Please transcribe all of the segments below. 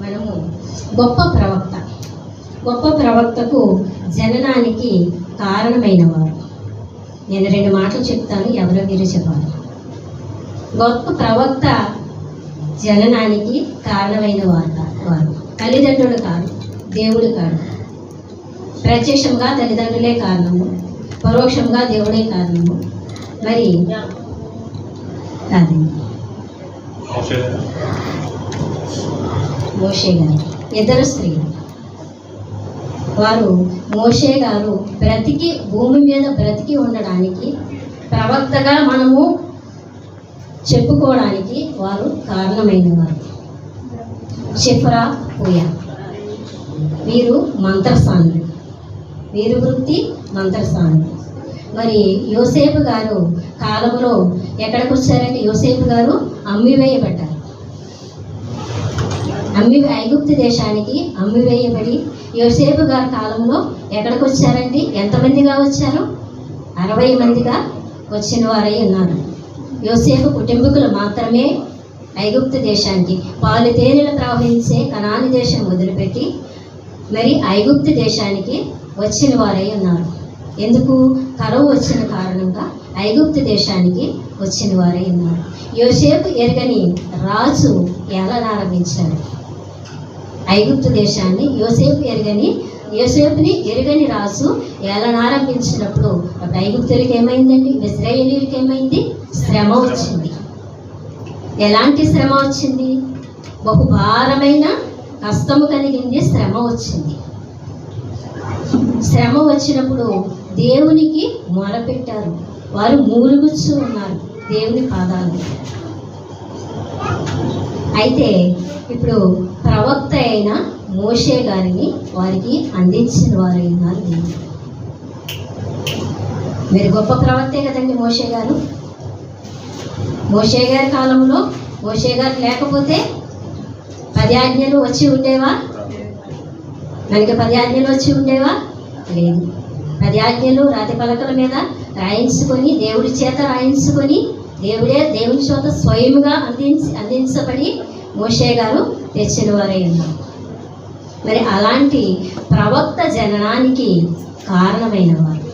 మనము గొప్ప ప్రవక్తకు జననానికి కారణమైన వారు. నేను 2 మాటలు చెప్తాను, ఎవరో మీరు చెప్పాలి. గొప్ప ప్రవక్త జననానికి కారణమైన వారు తల్లిదండ్రులు కాదు, దేవుడు కాదు. ప్రత్యక్షంగా తల్లిదండ్రులే కారణము, పరోక్షంగా దేవుడే కారణము. మరి అది మోషే గారు, 2 స్త్రీలు. వారు మోషే గారు భూమి మీద బ్రతికి ఉండడానికి, ప్రవక్తగా మనము చెప్పుకోవడానికి వారు కారణమైన వారు. షిఫ్రా, పూయా వీరు మంత్రసానులు, వీరు వృత్తి మంత్రసానులు. మరి యోసేపు గారు కాలంలో ఎక్కడికి వచ్చారంటే, యోసేపు గారు అమ్మివేయబడ్డారు. ఐగుప్తు దేశానికి అమ్మివేయబడి యోసేపు గారి కాలంలో ఎక్కడికి వచ్చారంటే ఎంతమందిగా వచ్చారు? 60 మందిగా వచ్చిన వారై ఉన్నారు. యోసేపు కుటుంబీకులు మాత్రమే ఐగుప్తు దేశానికి, పాలు తేనెలు ప్రవహించే కనాని దేశం వదిలిపెట్టి మరి ఐగుప్తు దేశానికి వచ్చిన వారై ఉన్నారు. ఎందుకు? కరువు వచ్చిన కారణంగా ఐగుప్తు దేశానికి వచ్చిన వారై ఉన్నారు. యోసేపు ఎరగని రాజు ఏలనారంభించాడు ఐగుప్తు దేశాన్ని. యోసేపుని ఎరగని రాజు ఏలనారంభించినప్పుడు అప్పుడు ఐగుప్తులకి ఏమైందండి? ఇశ్రాయేలీయులకి ఏమైంది? శ్రమ వచ్చింది. ఎలాంటి శ్రమ వచ్చింది? బహుభారమైన కష్టము కలిగింది, శ్రమ వచ్చింది. శ్రమ వచ్చినప్పుడు దేవునికి మొరపెట్టారు. వారు మూలుగుచ్చు ఉన్నారు దేవుని పాదాలు. అయితే ఇప్పుడు ప్రవక్త అయిన మోషే గారిని వారికి అందించిన వారు ఉన్నారు. మీరు గొప్ప ప్రవక్తే కదండి మోషే గారు. మోషే గారి కాలంలో మోషే గారు లేకపోతే 10 ఆజ్ఞలు వచ్చి ఉండేవా? మనకి 10 ఆజ్ఞలు వచ్చి ఉండేవా? లేదు. 10 ఆజ్ఞలు రాతి పలకల మీద రాయించుకొని, దేవుడి చేత రాయించుకొని, దేవుని చేత స్వయంగా అందించబడి మోషే గారు తెచ్చిన వారై ఉన్నారు. మరి అలాంటి ప్రవక్త జననానికి కారణమైన వారు.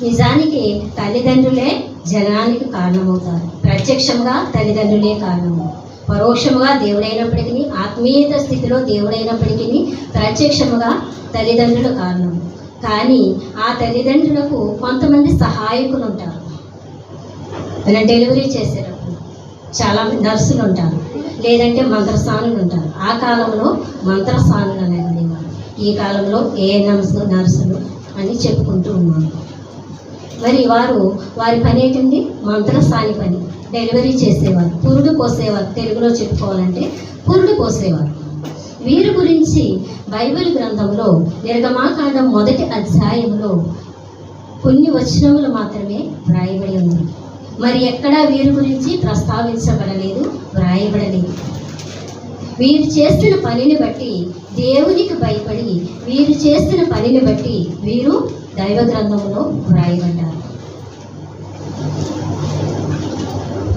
నిజానికి తల్లిదండ్రులే జననానికి కారణమవుతారు. ప్రత్యక్షంగా తల్లిదండ్రులే కారణము, పరోక్షముగా దేవుడైనప్పటికీ, ఆత్మీయత స్థితిలో దేవుడైనప్పటికీ ప్రత్యక్షముగా తల్లిదండ్రులు కారణం. కానీ ఆ తల్లిదండ్రులకు కొంతమంది సహాయకులు ఉంటారు. మనం డెలివరీ చేసేటప్పుడు చాలా నర్సులు ఉంటారు, లేదంటే మంత్రసానులు ఉంటారు. ఆ కాలంలో మంత్రసానులు అనేది వారు, ఈ కాలంలో నర్సులు అని చెప్పుకుంటూ ఉన్నాము. మరి వారి పని ఏంటండి? మంత్రసాని పని. డెలివరీ చేసేవారు, పురుడు పోసేవారు. తెలుగులో చెప్పుకోవాలంటే పురుడు పోసేవారు. వీరి గురించి బైబిల్ గ్రంథంలో నిర్గమాకాండం 1వ అధ్యాయంలో కొన్ని వచనములు మాత్రమే వ్రాయబడి ఉంది. మరి ఎక్కడా వీరి గురించి ప్రస్తావించబడలేదు, వ్రాయబడలేదు. వీరు చేస్తున్న పనిని బట్టి, దేవునికి భయపడి వీరు చేస్తున్న పనిని బట్టి వీరు దైవ గ్రంథంలో వ్రాయబడ్డారు.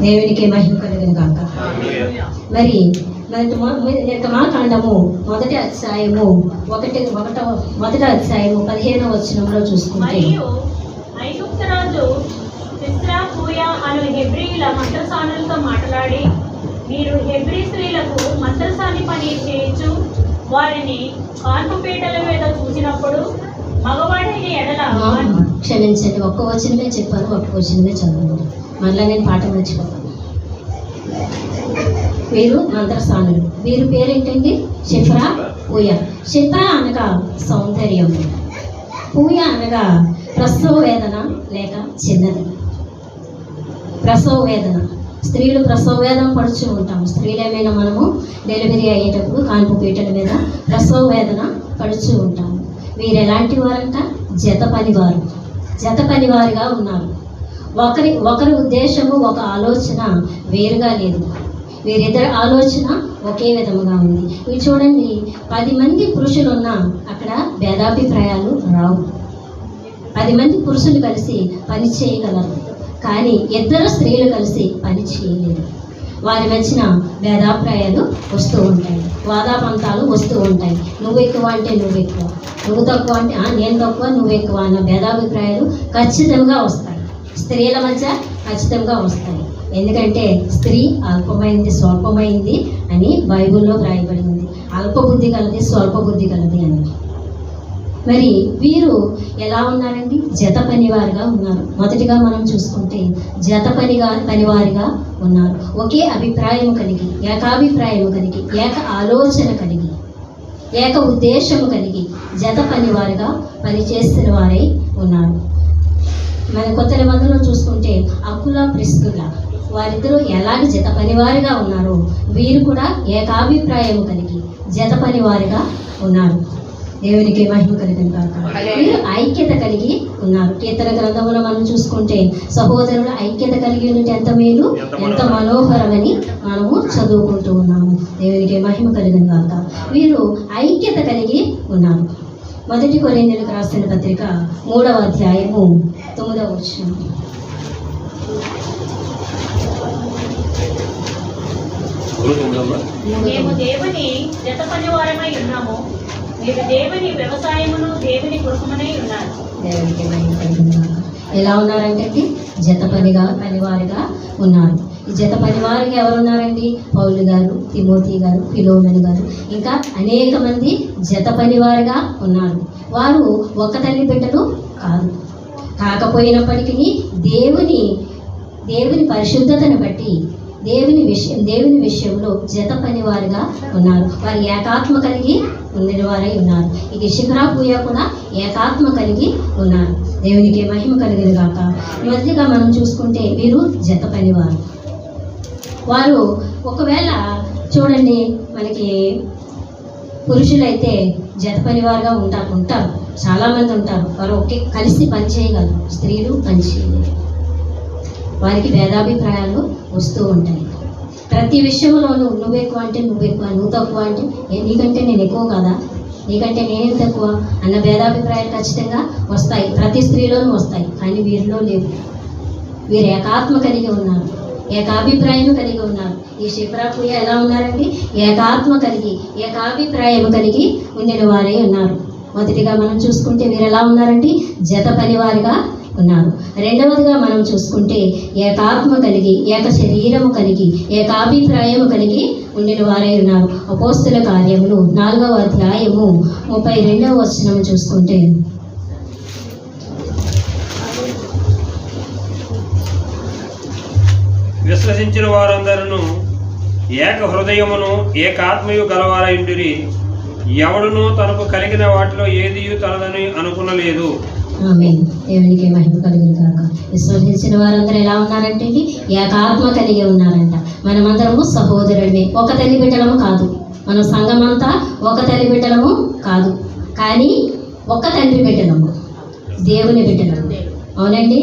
దేవునికి మహిమ కలుగును గాక. మరి నిర్గమాకాండము 1వ అధ్యాయము 15వ వచనంలో చూసుకుంటే, ఐగుప్తు రాజు సిస్రా, పూయా అను హెబ్రీయుల మంత్రసానులతో మాట్లాడి, మీరు హెబ్రీ స్త్రీలకు మంత్రసాని పని చేయొచ్చు, వారిని కాన్పుపీటల మీద చూసినప్పుడు మగవాడిని ఎడల. క్షమించండి, ఒక్క వచనమే చెప్పాను, ఒక్క వచనమే చదవండి. మళ్ళీ నేను పాట మర్చిపోతాను. వీరు మంత్రసానులు. వీరి పేరేంటండి? షిఫ్రా, పూయా. షిఫ్రా అనగా సౌందర్యం, పూయా అనగా ప్రసవ వేదన లేక చిన్నది. ప్రసవ వేదన, స్త్రీలు ప్రసవ వేదన పడుచు ఉంటాము. స్త్రీలు ఏమైనా మనము డెలివరీ అయ్యేటప్పుడు కాన్పు పీటల మీద ప్రసవ వేదన పడుచు ఉంటాము. వీరు ఎలాంటి వారంట? జత పనివారుగా ఉన్నారు. ఒకరి ఉద్దేశము, ఒక ఆలోచన వేరుగా లేదు. వీరిద్దరి ఆలోచన ఒకే విధముగా ఉంది. ఇవి చూడండి, 10 మంది పురుషులు ఉన్నా అక్కడ భేదాభిప్రాయాలు రావు. 10 మంది పురుషులు కలిసి పని చేయగలరు, కానీ 2 స్త్రీలు కలిసి పని చేయలేరు. వారి మధ్యన భేదాభిప్రాయాలు వస్తూ ఉంటాయి, వాదాపంతాలు వస్తూ ఉంటాయి. నువ్వు ఎక్కువ అంటే నువ్వు ఎక్కువ, నువ్వు తక్కువ అంటే నేను తక్కువ నువ్వు ఎక్కువ అన్న భేదాభిప్రాయాలు ఖచ్చితంగా వస్తాయి. స్త్రీల మధ్య ఖచ్చితంగా వస్తాయి. ఎందుకంటే స్త్రీ అల్పమైంది స్వల్పమైంది అని బైబిల్లో వ్రాయబడింది. అల్పబుద్ధి కలది స్వల్ప బుద్ధి కలది అని. మరి వీరు ఎలా ఉన్నారండి? జత పనివారిగా ఉన్నారు. మొదటిగా మనం చూసుకుంటే జత పనివారిగా ఉన్నారు. ఒకే అభిప్రాయం కలిగి, ఏకాభిప్రాయం కలిగి, ఏక ఆలోచన కలిగి, ఏక ఉద్దేశము కలిగి జత పనివారిగా పనిచేస్తున్న వారై ఉన్నారు. మన కొత్త నిబంధనలో చూసుకుంటే అకుల ప్రిస్కుల వారిద్దరూ ఎలాగ జత పనివారిగా ఉన్నారో వీరు కూడా ఏకాభిప్రాయం కలిగి జత పనివారిగా ఉన్నారు. దేవునికి మహిమ కలిగిన కాక. వీరు ఐక్యత కలిగి ఉన్నారు. కీర్తన గ్రంథంలో మనం చూసుకుంటే సహోదరుల ఐక్యత కలిగి ఉంటే ఎంత మేలు, ఎంత మనోహరమని మనము చదువుకుంటూ ఉన్నాము. దేవునికి మహిమ కలిగిన కాక. వీరు ఐక్యత కలిగి ఉన్నారు. మొదటి కొరింథీయులకు రాసిన పత్రిక 3వ అధ్యాయము 9వ వచనం. మేము దేవుని జత పనివారమై ఉన్నాము, మీరు దేవుని వ్యవసాయమును దేవుని గృహమునై ఉన్నారు. దేవునికి మహిమ కలిగిన కాక. ఎలా ఉన్నారంటే జత పనివారిగా ఉన్నారు. ఈ జత పనివారిగా ఎవరున్నారండి? పౌలు గారు, తిమోతి గారు, ఫిలోమెన గారు, ఇంకా అనేక మంది జత పనివారిగా ఉన్నారు. వారు ఒక తల్లి బిడ్డలు కాదు. కాకపోయినప్పటికీ దేవుని పరిశుద్ధతను బట్టి దేవుని విషయంలో జత పనివారిగా ఉన్నారు. వారు ఏకాత్మ కలిగి ఉండిన వారై ఉన్నారు. ఇక శిఖరా పూయ కూడా ఏకాత్మ కలిగి ఉన్నారు. దేవునికి మహిమ కలిగిన కాక. మొదటిగా మనం చూసుకుంటే వీరు జత పనివారు. వారు ఒకవేళ చూడండి, మనకి పురుషులైతే జత పనివారుగా ఉంటారు, చాలామంది ఉంటారు. వారు కలిసి పనిచేయగలరు. స్త్రీలు పనిచేయలేరు. వారికి భేదాభిప్రాయాలు వస్తూ ఉంటాయి. ప్రతి విషయంలోనూ నువ్వు ఎక్కువ అంటే నువ్వు ఎక్కువ, నువ్వు తక్కువ అంటే నీకంటే నేను ఎక్కువ కదా, నీకంటే నేనేం తక్కువ అన్న భేదాభిప్రాయాలు ఖచ్చితంగా వస్తాయి. ప్రతి స్త్రీలోనూ వస్తాయి. కానీ వీరిలో లేవు. వీరు ఏకాత్మ కలిగి ఉన్నారు, ఏకాభిప్రాయం కలిగి ఉన్నారు. ఈ శిఖరా పూయ ఎలా ఉన్నారండి? ఏకాత్మ కలిగి, ఏకాభిప్రాయం కలిగి ఉండిన వారే ఉన్నారు. మొదటిగా మనం చూసుకుంటే వీరు ఎలా ఉన్నారండి? జత పనివారిగా ఉన్నారు. రెండవదిగా మనం చూసుకుంటే ఏకాత్మ కలిగి, ఏక శరీరము కలిగి, ఏకాభిప్రాయము కలిగి ఉండిన వారే ఉన్నారు. అపోస్తుల కార్యములు 4వ అధ్యాయము 32వ వచనం చూసుకుంటే, విశ్వసించిన వారందరూ ఏక హృదయమును ఏకాత్మయు గలవారైండిరి. ఎవడునూ తనకు కలిగిన వాటిలో ఏది తనదని అనుకునలేదు. ఆమేన్. దేవునికి మహిమ కలిగిన కాక. విశ్వసించిన వారందరూ ఎలా ఉన్నారంటే ఏకాత్మ కలిగి ఉన్నారంట. మనమందరము సహోదరుడిమే, ఒక తల్లి బిడ్డలము కాదు. మన సంఘమంతా ఒక తల్లి బిడ్డలము కాదు, కానీ ఒక తండ్రి బిడ్డలము, దేవుని బిడ్డలము. అవునండి,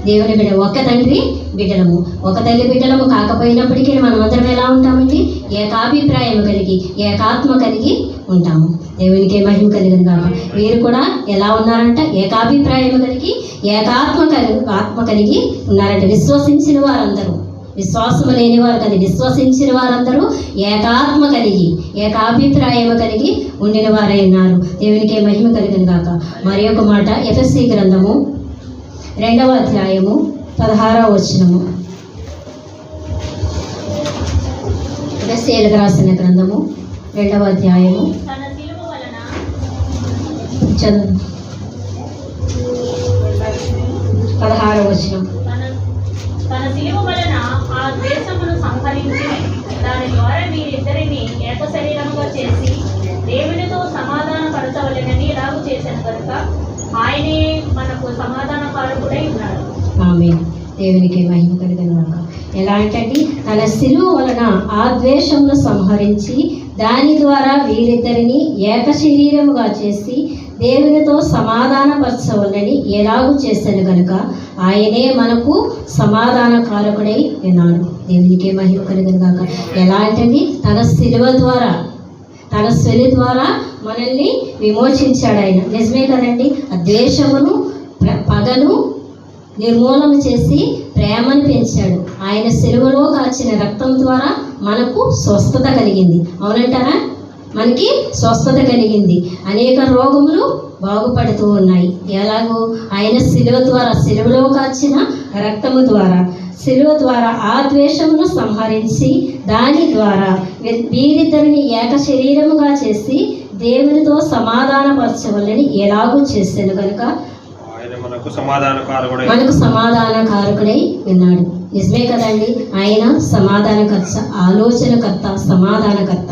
దేవుని బిడ్డ, ఒక తండ్రి బిడ్డలము, ఒక తల్లి బిడ్డలము. కాకపోయినప్పటికీ మనమందరం ఎలా ఉంటామండి? ఏకాభిప్రాయం కలిగి, ఏకాత్మ కలిగి ఉంటాము. దేవునికి మహిమ కలిగిన కాక. వీరు కూడా ఎలా ఉన్నారంట? ఏకాభిప్రాయం కలిగి, ఆత్మ కలిగి ఉన్నారంట. విశ్వసించిన వారందరూ, విశ్వాసము లేని వారు కదా, విశ్వసించిన వారందరూ ఏకాత్మ కలిగి, ఏకాభిప్రాయం కలిగి ఉండిన వారై ఉన్నారు. దేవునికి మహిమ కలిగిన కాక. మరి ఒక మాట, ఎఫెసీ గ్రంథము 2వ అధ్యాయము 16వ వచనము. ఎఫెసీయులకు రాసిన గ్రంథము 2వ అధ్యాయము తన శిలువ వలన చదువు 16వ వచనం. తన శిలువ వలన ఆ ద్వేషమును సంహరించి దాని ద్వారా మీరిద్దరిని ఏక శరీరముగా చేసి దేవునితో సమాధాన పరచవలెనని ఇలాగూ చేశాను కనుక ఆయనే మనకు సమాధానకారకుడై ఉన్నాడు. ఆమేన్. దేవునికి మహిమ కలిగిన కాక. ఎలా అంటే తన శిలువ వలన ఆ ద్వేషమును సంహరించి దాని ద్వారా వీరిద్దరిని ఏక శరీరముగా చేసి దేవునితో సమాధానపరచవలనని ఎలాగూ చేశాను కనుక ఆయనే మనకు సమాధానకారకుడై ఉన్నాడు. దేవునికి మహిమ కలిగిన కాక. ఎలా అంటే తన శిలువ ద్వారా, తన శిలువ ద్వారా మనల్ని విమోచించాడు ఆయన. నిజమే కదండి. ఆ ద్వేషమును, పగను నిర్మూలన చేసి ప్రేమను పెంచాడు. ఆయన సిలువలో కాచిన రక్తం ద్వారా మనకు స్వస్థత కలిగింది. అవునంటారా? మనకి స్వస్థత కలిగింది. అనేక రోగములు బాగుపడుతూ ఉన్నాయి. ఎలాగో ఆయన సిలువ ద్వారా, సిలువలో కాచిన రక్తము ద్వారా, సిలువ ద్వారా ఆ ద్వేషమును సంహరించి దాని ద్వారా వీరిద్దరిని ఏక శరీరముగా చేసి దేవునితో సమాధానపరచవలని ఎలాగూ చేశాను కనుక ఆయన మనకు సమాధానకారకుడై ఉన్నాడు. నిజమే కదండి? ఆయన సమాధానకర్త, ఆలోచనకర్త, సమాధానకర్త.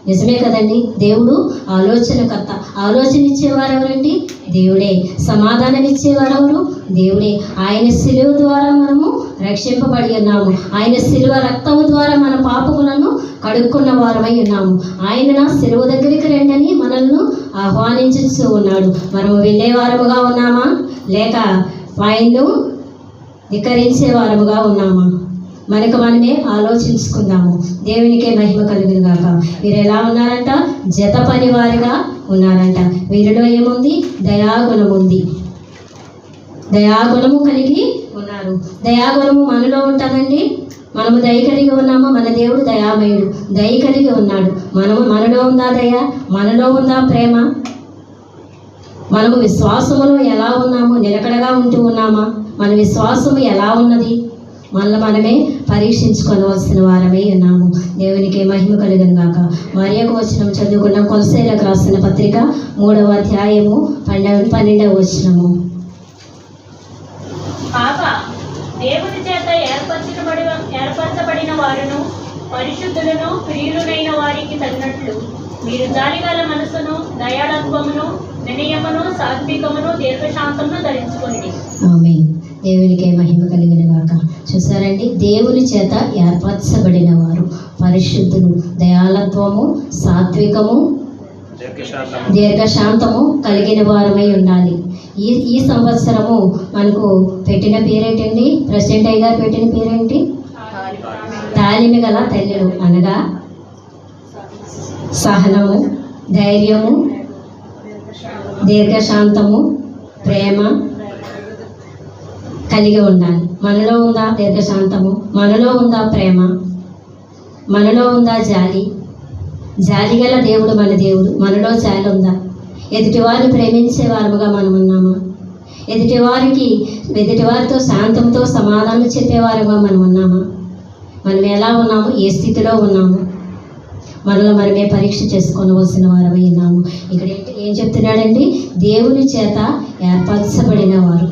నిజమే కదండి? దేవుడు ఆలోచనకర్త. ఆలోచన ఇచ్చేవారు ఎవరండి? దేవుడే. సమాధానం ఇచ్చేవారు ఎవరు? దేవుడే. ఆయన సిలువ ద్వారా మనము రక్షింపబడి ఉన్నాము. ఆయన సిలువ రక్తము ద్వారా మన పాపములను కడుక్కున్న వారమై ఉన్నాము. ఆయన నా సిలువ దగ్గరికి రండి అని మనల్ని ఆహ్వానించుతూ ఉన్నాడు. మనము వెళ్ళే వారముగా ఉన్నామా, లేక ఆయన్ను ధిక్కరించే వారముగా ఉన్నామా? మనకు మనమే ఆలోచించుకుందాము. దేవునికే మహిమ కలుగును గాక. వీరు ఎలా ఉన్నారంట? జత పనివారిగా ఉన్నారంట. వీరిలో ఏముంది? దయాగుణం ఉంది. దయాగుణము కలిగి ఉన్నారు. దయాగుణము మనలో ఉంటుందండి. మనము దయ కలిగి ఉన్నామా? మన దేవుడు దయామయుడు, దయ కలిగి ఉన్నాడు. మనలో ఉందా దయ? మనలో ఉందా ప్రేమ? మనము విశ్వాసములో ఎలా ఉన్నాము? నిలకడగా ఉంటూ ఉన్నామా? మన విశ్వాసము ఎలా ఉన్నది? మనమే పరీక్షించుకోవలసిన వారమై ఉన్నాము. దేవునికి మహిమ కలుగును గాక. మరియొక వచనం చదువుకున్నాం. కొలస్సీయులకు రాసిన పత్రిక 3వ అధ్యాయము 12వ వచనము. కాగా దేవుని చేత ఏర్పరచబడిన వారును పరిశుద్ధులను ప్రియులైన వారికి తగినట్లు మీరు జాలిగల మనసును, దయాళత్వమును, వినయమును, సాత్వికమును, దీర్ఘశాంతమును ధరించుకోండి. ఆమేన్. దేవునికే మహిమ కలిగిన గాక. చూసారండి? దేవుని చేత ఏర్పరచబడిన వారు పరిశుద్ధులు, దయాళత్వము, సాత్వికము, దీర్ఘశాంతము కలిగిన వారమై ఉండాలి. ఈ సంవత్సరము మనకు పెట్టిన పేరేంటండి? ప్రెసిడెంట్ అయ్య గారు పెట్టిన పేరేంటి? తాలిమి గల తల్లులు, అనగా సహనము, ధైర్యము, దీర్ఘశాంతము, ప్రేమ కలిగి ఉండాలి. మనలో ఉందా దీర్ఘశాంతము? మనలో ఉందా ప్రేమ? మనలో ఉందా జాలి? జాలి గల దేవుడు మన దేవుడు. మనలో జాలి ఉందా? ఎదుటివారిని ప్రేమించే వారముగా మనం ఉన్నామా? ఎదుటివారితో శాంతంతో సమాధానం చెప్పేవారుగా మనం ఉన్నామా? మనం ఎలా ఉన్నాము? ఏ స్థితిలో ఉన్నాము? మనలో మనమే పరీక్ష చేసుకోవలసిన వారమై ఉన్నాము. ఇక్కడ ఏం చెప్తున్నాడండి? దేవుని చేత ఏర్పరచబడిన వారు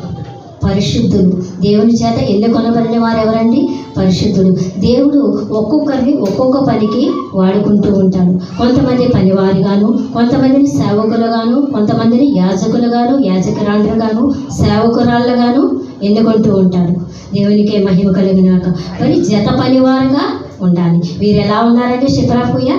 పరిశుద్ధులు. దేవుని చేత ఎన్నుకొనబడిన వారు ఎవరండి? పరిశుద్ధుడు. దేవుడు ఒక్కొక్కరిని ఒక్కొక్క పనికి వాడుకుంటూ ఉంటాడు. కొంతమంది పనివారిగాను, కొంతమందిని సేవకులుగాను, కొంతమందిని యాజకులుగాను, యాజకురాళ్ళుగాను, సేవకురాళ్ళుగాను ఎన్నుకుంటూ ఉంటాడు. దేవునికే మహిమ కలిగినాక. మరి జత పనివారుగా ఉండాలి. వీరు ఎలా ఉన్నారంటే శిప్రాపూయ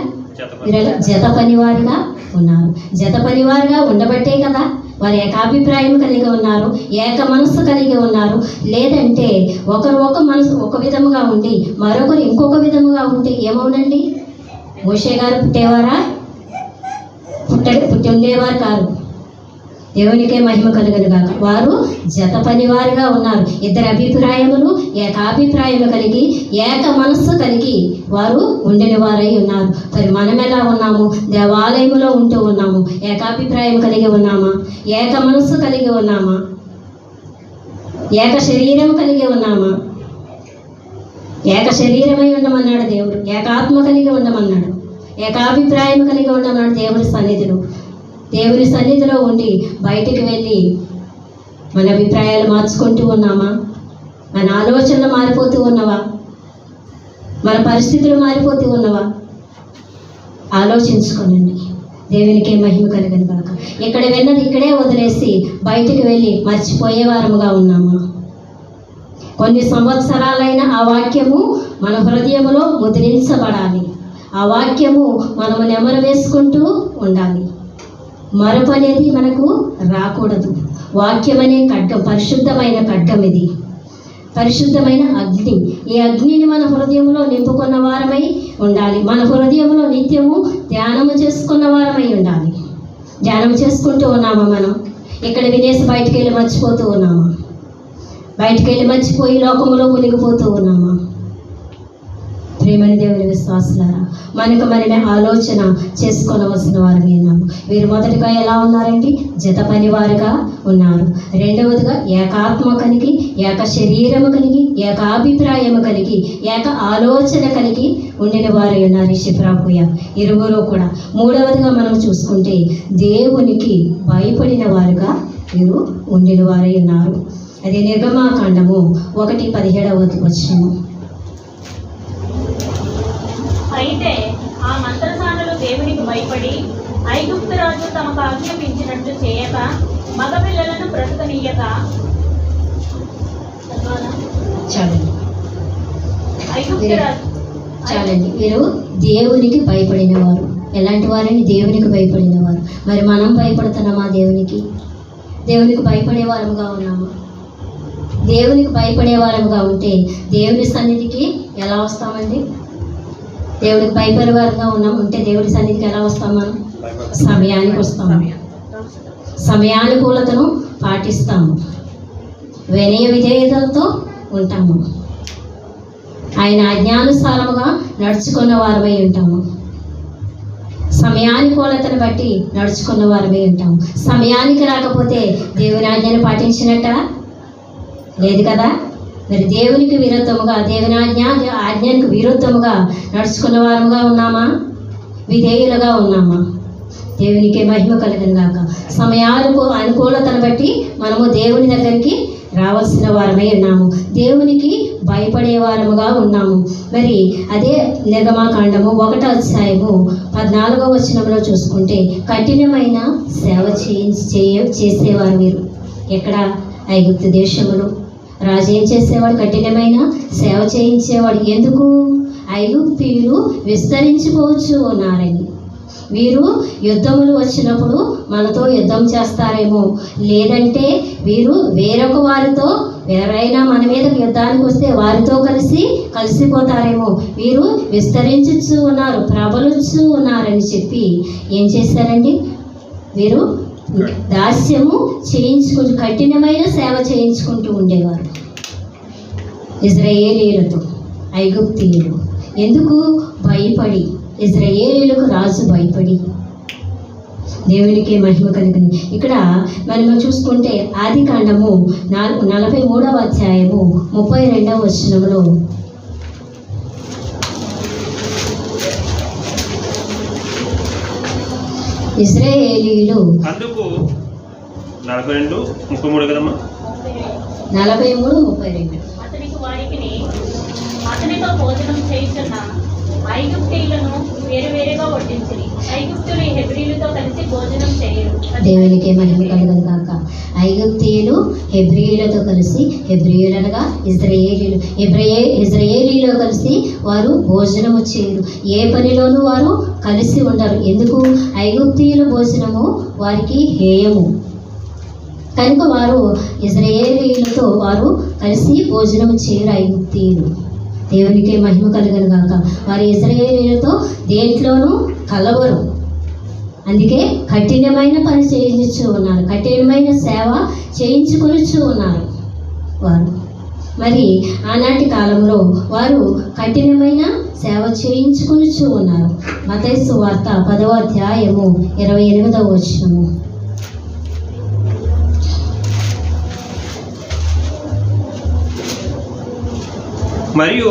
వీరు జత పనివారుగా ఉన్నారు. జత పనివారుగా ఉండబట్టే కదా వారు ఏకాభిప్రాయం కలిగి ఉన్నారు, ఏక మనస్సు కలిగి ఉన్నారు. లేదంటే ఒకరు ఒక మనసు ఒక విధముగా ఉండి మరొకరు ఇంకొక విధముగా ఉంటే ఏమవునండి? మోషే గారు పుట్టేవారా? పుట్టి ఉండేవారు కాదు. దేవునికే మహిమ కలుగును గాక. వారు జత పనివారుగా ఉన్నారు. ఇద్దరు అభిప్రాయములు ఏకాభిప్రాయము కలిగి ఏక మనస్సు కలిగి వారు ఉండిన వారై ఉన్నారు. మరి మనం ఎలా ఉన్నాము? దేవాలయములో ఉంటూ ఉన్నాము. ఏకాభిప్రాయం కలిగి ఉన్నామా? ఏక మనస్సు కలిగి ఉన్నామా? ఏక శరీరం కలిగి ఉన్నామా? ఏక శరీరమై ఉండమన్నాడు దేవుడు. ఏకాత్మ కలిగి ఉండమన్నాడు. ఏకాభిప్రాయం కలిగి ఉండమన్నాడు దేవుని సన్నిధిలో. దేవుని సన్నిధిలో ఉండి బయటికి వెళ్ళి మన అభిప్రాయాలు మార్చుకుంటూ ఉన్నామా? మన ఆలోచనలు మారిపోతూ ఉన్నవా? మన పరిస్థితులు మారిపోతూ ఉన్నవా? ఆలోచించుకోనండి. దేవునికే మహిమ కలిగిన కాక. ఇక్కడ విన్నది ఇక్కడే వదిలేసి బయటికి వెళ్ళి మర్చిపోయే వారముగా ఉన్నామా? కొన్ని సంవత్సరాలైన ఆ వాక్యము మన హృదయములో ముద్రించబడాలి. ఆ వాక్యము మనము నెమరు వేసుకుంటూ ఉండాలి. మరపు అనేది మనకు రాకూడదు. వాక్యం అనే ఖడ్గం, పరిశుద్ధమైన ఖడ్గం. ఇది పరిశుద్ధమైన అగ్ని. ఈ అగ్నిని మన హృదయంలో నింపుకున్న వారమై ఉండాలి. మన హృదయంలో నిత్యము ధ్యానము చేసుకున్న వారమై ఉండాలి. ధ్యానం చేసుకుంటూ ఉన్నామా? మనం ఇక్కడ వినేసి బయటికి వెళ్ళి మర్చిపోతూ ఉన్నామా? బయటికి వెళ్ళి మర్చిపోయి లోకములో మునిగిపోతూ ఉన్నామా? ప్రేమని దేవుని విశ్వాసులారా, మనకు మనమే ఆలోచన చేసుకోవలసిన వారు ఉన్నాము. వీరు మొదటిగా ఎలా ఉన్నారండి? జత పనివారుగా ఉన్నారు. రెండవదిగా ఏకాత్మ కలిగి, ఏక శరీరము కలిగి, ఏకాభిప్రాయము కలిగి, ఏక ఆలోచన కలిగి ఉండిన వారు ఉన్నారు షిఫ్రా పూయా ఇరువురు కూడా. మూడవదిగా మనం చూసుకుంటే దేవునికి భయపడిన వారుగా వీరు ఉండిన వారై ఉన్నారు. అది నిర్గమాకాండము 1:17 అయితే ఆ మంత్రసానులు దేవునికి భయపడి ఐగుప్తు రాజు తమకు ఆజ్ఞాపించినట్లు చేయక మగపిల్లలను బ్రతకనీయక ఐగుప్తు రాజు చాలండి. వీరు దేవునికి భయపడిన వారు. ఎలాంటి వారని? దేవునికి భయపడిన వారు. మరి మనం భయపడుతున్నామా దేవునికి? దేవునికి భయపడే వారముగా ఉన్నామా? దేవునికి భయపడే వారముగా ఉంటే దేవుని సన్నిధికి ఎలా వస్తామండి? దేవుడికి భయపడే వారుగా ఉన్నాం ఉంటే దేవుడి సన్నిధికి ఎలా వస్తాం? మనం సమయానికి వస్తాము, సమయానుకూలతను పాటిస్తాము, వినయ విధేయతలతో ఉంటాము, ఆయన ఆజ్ఞానుసారముగా నడుచుకున్న వారమై ఉంటాము, సమయానుకూలతను బట్టి నడుచుకున్న వారమై ఉంటాము. సమయానికి రాకపోతే దేవుని ఆజ్ఞను పాటించినట్ట లేదు కదా. మరి దేవునికి విరుద్ధముగా, దేవుని ఆజ్ఞానికి విరుద్ధముగా నడుచుకున్న వారముగా ఉన్నామా? విధేయులుగా ఉన్నామా? దేవునికి మహిమ కలిగిన గాక. సమయాలకు అనుకూలతను బట్టి మనము దేవుని దగ్గరికి రావాల్సిన వారమై ఉన్నాము. దేవునికి భయపడే వారముగా ఉన్నాము. మరి అదే నిర్గమాకాండము 1:14 చూసుకుంటే కఠినమైన సేవ చేసేవారు వీరు. ఎక్కడ? ఐగుప్తు దేశములో రాజు ఏం చేసేవాడు? కఠినమైన సేవ చేయించేవాడు. ఎందుకు? ఐగుప్తీయులు విస్తరించుకోవచ్చు ఉన్నారని. వీరు యుద్ధములు వచ్చినప్పుడు మనతో యుద్ధం చేస్తారేమో, లేదంటే వీరు వేరొక వారితో, ఎవరైనా మన మీద యుద్ధానికి వస్తే వారితో కలిసిపోతారేమో, వీరు విస్తరించుచు ఉన్నారు, ప్రబలుచు ఉన్నారని చెప్పి ఏం చేశారండి? వీరు దాస్యము చేయించుకుంటూ, కఠినమైన సేవ చేయించుకుంటూ ఉండేవారు ఇజ్రాయేలీలతో ఐగుప్తీయులు. ఎందుకు? భయపడి. ఇజ్రాయేలీలకు రాజు భయపడి. దేవునికి మహిమ కలిగింది. ఇక్కడ మనం చూసుకుంటే ఆదికాండము 43:32 ఇశ్రాయేలీయులు అందుకు 42:33 కదమ్మా. 43:32 అతనితో భోజనం చేయుచున్న ఐగుప్తీయులను వేరువేరుగా వడ్డించిరి. ఐగుప్తులు హెబ్రీయులతో కలిసి భోజనం చేయరు. దేవునికి మహిమ కలుగును గాక. ఐగుప్తీయులు హెబ్రీయులతో కలిసి, హెబ్రీయులనగా ఇజ్రాయేలీలో కలిసి వారు భోజనము చేయరు. ఏ పనిలోనూ వారు కలిసి ఉండరు. ఎందుకు? ఐగుప్తీయుల భోజనము వారికి హేయము కనుక వారు ఇజ్రాయేలీలతో వారు కలిసి భోజనము చేయరు ఐగుప్తీయులు. దేవునికి మహిమ కలుగును గాక. వారు ఇశ్రాయేలీయులతో దేంట్లోనూ కలవరు. అందుకే కఠినమైన పని చేయించు ఉన్నారు, కఠినమైన సేవ చేయించుకొనిచ్చు ఉన్నారు వారు. మరి ఆనాటి కాలంలో వారు కఠినమైన సేవ చేయించుకొనిచ్చు ఉన్నారు. మత్తయి సువార్త 10:28 మరియు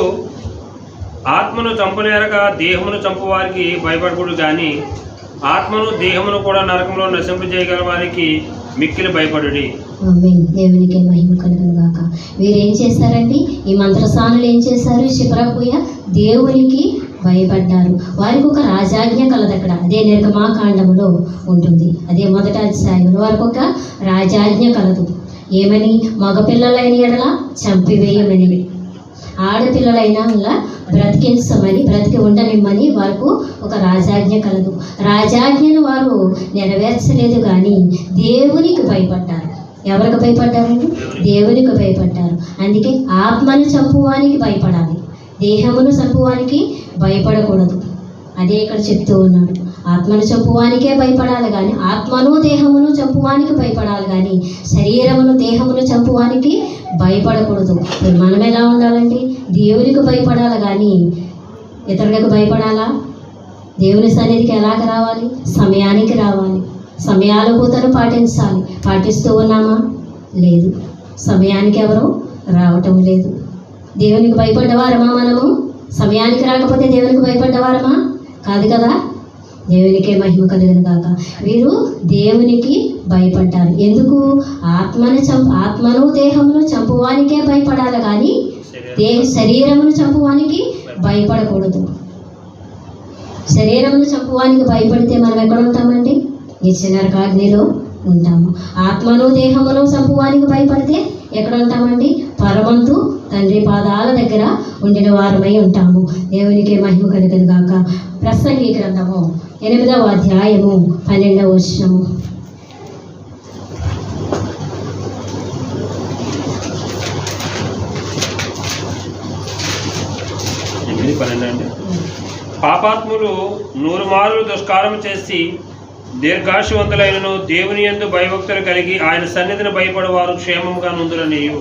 ఆత్మను చంపనేరక దేహమును చంపువారికి భయపడకూడదు, కానీ ఆత్మను దేహమును కూడా నరకంలో నశింపజేయగల వారికి మిక్కిలి భయపడుడి. దేవునికి మహిమ కలుగును గాక. వీరేం చేశారండి? ఈ మంత్రసానులు ఏం చేశారు? శిప్రాపూయ దేవునికి భయపడ్డారు. వారికి ఒక రాజాజ్ఞ కలదు అక్కడ. అదే నిర్గమాకాండములో ఉంటుంది. అదే 1వ అధ్యాయంలో వారికి ఒక రాజాజ్ఞ కలదు. ఏమని? మగపిల్లలైన ఎడల చంపివేయమని, ఆడపిల్లలైనా అలా బ్రతికించమని, బ్రతికి ఉండనిమ్మని వారికి ఒక రాజాజ్ఞ కలదు. రాజాజ్ఞను వారు నెరవేర్చలేదు, కానీ దేవునికి భయపడ్డారు. ఎవరికి భయపడ్డారండి? దేవునికి భయపడ్డారు. అందుకే ఆత్మను చంపువానికి భయపడాలి, దేహమును చంపువానికి భయపడకూడదు. అదే ఇక్కడ చెప్తూ ఉన్నాడు. ఆత్మను చంపువానికే భయపడాలి, కానీ ఆత్మను దేహమును చంపువానికి భయపడాలి, కానీ శరీరమును దేహమును చంపువానికి భయపడకూడదు. మనం ఎలా ఉండాలండి? దేవునికి భయపడాలి, కానీ ఇతరులకు భయపడాలా? దేవుని సన్నిధికి ఎలాగ రావాలి? సమయానికి రావాలి. సమయానుభూతను పాటించాలి. పాటిస్తూ ఉన్నామా? లేదు. సమయానికి ఎవరు రావటం లేదు. దేవునికి భయపడ్డవారమా మనము? సమయానికి రాకపోతే దేవునికి భయపడ్డవారమా? కాదు కదా. దేవునికే మహిమ కలుగును గాక. వీరు దేవునికి భయపడ్డారు. ఎందుకు? ఆత్మను దేహమును చంపువానికే భయపడాలి కానీ శరీరమును చంపువానికి భయపడకూడదు. శరీరమును చంపువానికి భయపడితే మనం ఎక్కడ ఉంటామండి? నిత్య నరకాగ్నిలో ఉంటాము. ఆత్మను దేహమును చంపువానికి భయపడితే ఎక్కడ ఉంటామండి? పరమంతు తండ్రి పాదాల దగ్గర ఉండిన వారమై ఉంటాము. దేవునికి మహిమ కలుగును గాక. ప్రసంగి గ్రంథము 8వ అధ్యాయము 12వ వచనము. పాపాత్ములు 100 మార్లు దుష్కారం చేసి దీర్ఘాశవంతులైనను దేవుని యందు భయభక్తులు కలిగి ఆయన సన్నిధిని భయపడేవారు క్షేమముగా నుందురనియు.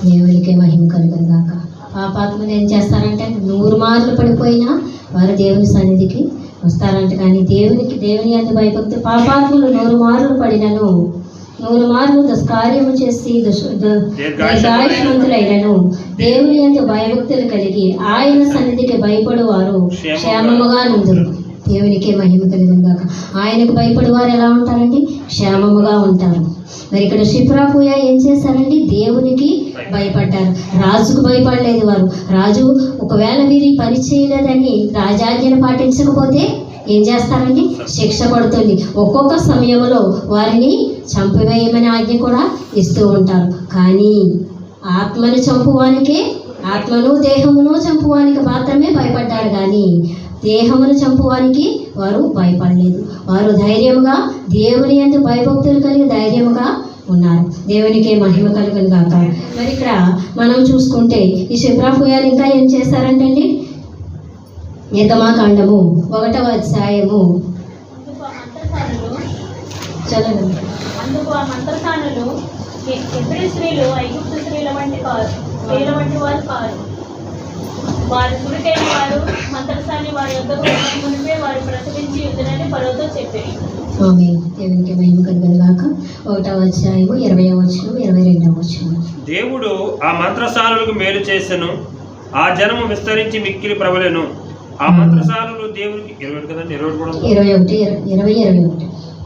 దేవునికి మహిమ కలుగును గాక. పాపాత్ములు ఏం చేస్తారంటే 100 మార్లు పడిపోయినా వారు దేవుని సన్నిధికి వస్తారంట. కానీ దేవుని యందు భయభక్తులు పాపాత్ములు 100 మార్లు పడినను 100 మార్లు దుష్కార్యము చేసి దీర్ఘాయుష్మంతులైనను దేవుని యందు భయభక్తులు కలిగి ఆయన సన్నిధికి భయపడువారు క్షేమముగా నుందురు. దేవునికి మహిమ కలుగును గాక. ఆయనకు భయపడేవారు ఎలా ఉంటారండి? క్షేమముగా ఉంటారు. మరి ఇక్కడ షిప్రా పూయ ఏం చేశారండి? దేవునికి భయపడ్డారు. రాజుకు భయపడలేదు వారు. రాజు ఒకవేళ వీరి పని చేయలేదని రాజాజ్ఞను పాటించకపోతే ఏం చేస్తారండి? శిక్ష పడుతుంది. ఒక్కొక్క సమయంలో వారిని చంపివేయమని ఆజ్ఞ కూడా ఇస్తూ ఉంటారు. కానీ ఆత్మను చంపువానికే, ఆత్మను దేహమును చంపువానికి మాత్రమే భయపడ్డారు. కానీ దేహమును చంపువానికి వారు భయపడలేదు. వారు ధైర్యముగా దేవుని యందు భయభక్తులు కలిగి ధైర్యముగా ఉన్నారు. దేవునికి మహిమ కలుగును గాక. మరి ఇక్కడ మనం చూసుకుంటే ఈ శిప్రాపుయాలు ఇంకా ఏం చేశారంటండి? నిర్గమాకాండము 1వ అధ్యాయము చదవండి. అందుకు ఆ మంత్రసానులు హెబ్రీ స్త్రీలు ఐగుప్తు స్త్రీల వంటి వారు కారు. వారు సుడికైన వారు మంత్రసాని వారి యొద్దకు మునిపే వారు ప్రసవించి యుద్ధనని ఫరోతో చెప్పారు. ఆమేన్. దేవునికి మహిమ కలుగును గాక. 1వ అధ్యాయము 20వ వచనం 22వ వచనం. దేవుడు ఆ మంత్రసానులకు మేలు చేసెను, ఆ జనము విస్తరించి మిక్కిలి ప్రబలెను. ఆ మంత్రసానులు దేవునికి 21 కదండి, 21.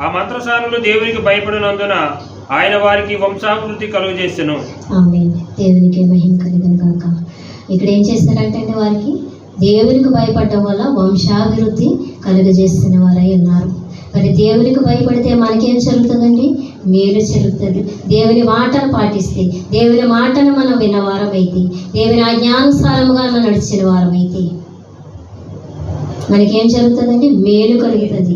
ఆ మంత్రసానులు దేవునికి భయపడినందున ఆయన వారికి వంశాభివృద్ధి కలుగజేసెను. ఆమేన్. దేవునికి మహిమ కలుగును గాక. ఇక్కడ ఏం చేశారంటే వారికి దేవునికి భయపడడం వల్ల వంశాభివృద్ధి కలుగజేసిన వారై ఉన్నారు. మరి దేవునికి భయపడితే మనకేం జరుగుతుందండి? మేలు జరుగుతుంది. దేవుని మాటను పాటిస్తే, దేవుని మాటను మనం విన్నవారమైతే, దేవుని ఆజ్ఞానుసారముగా మనం నడిచిన వారమైతే మనకేం జరుగుతుందండి? మేలు కలుగుతుంది.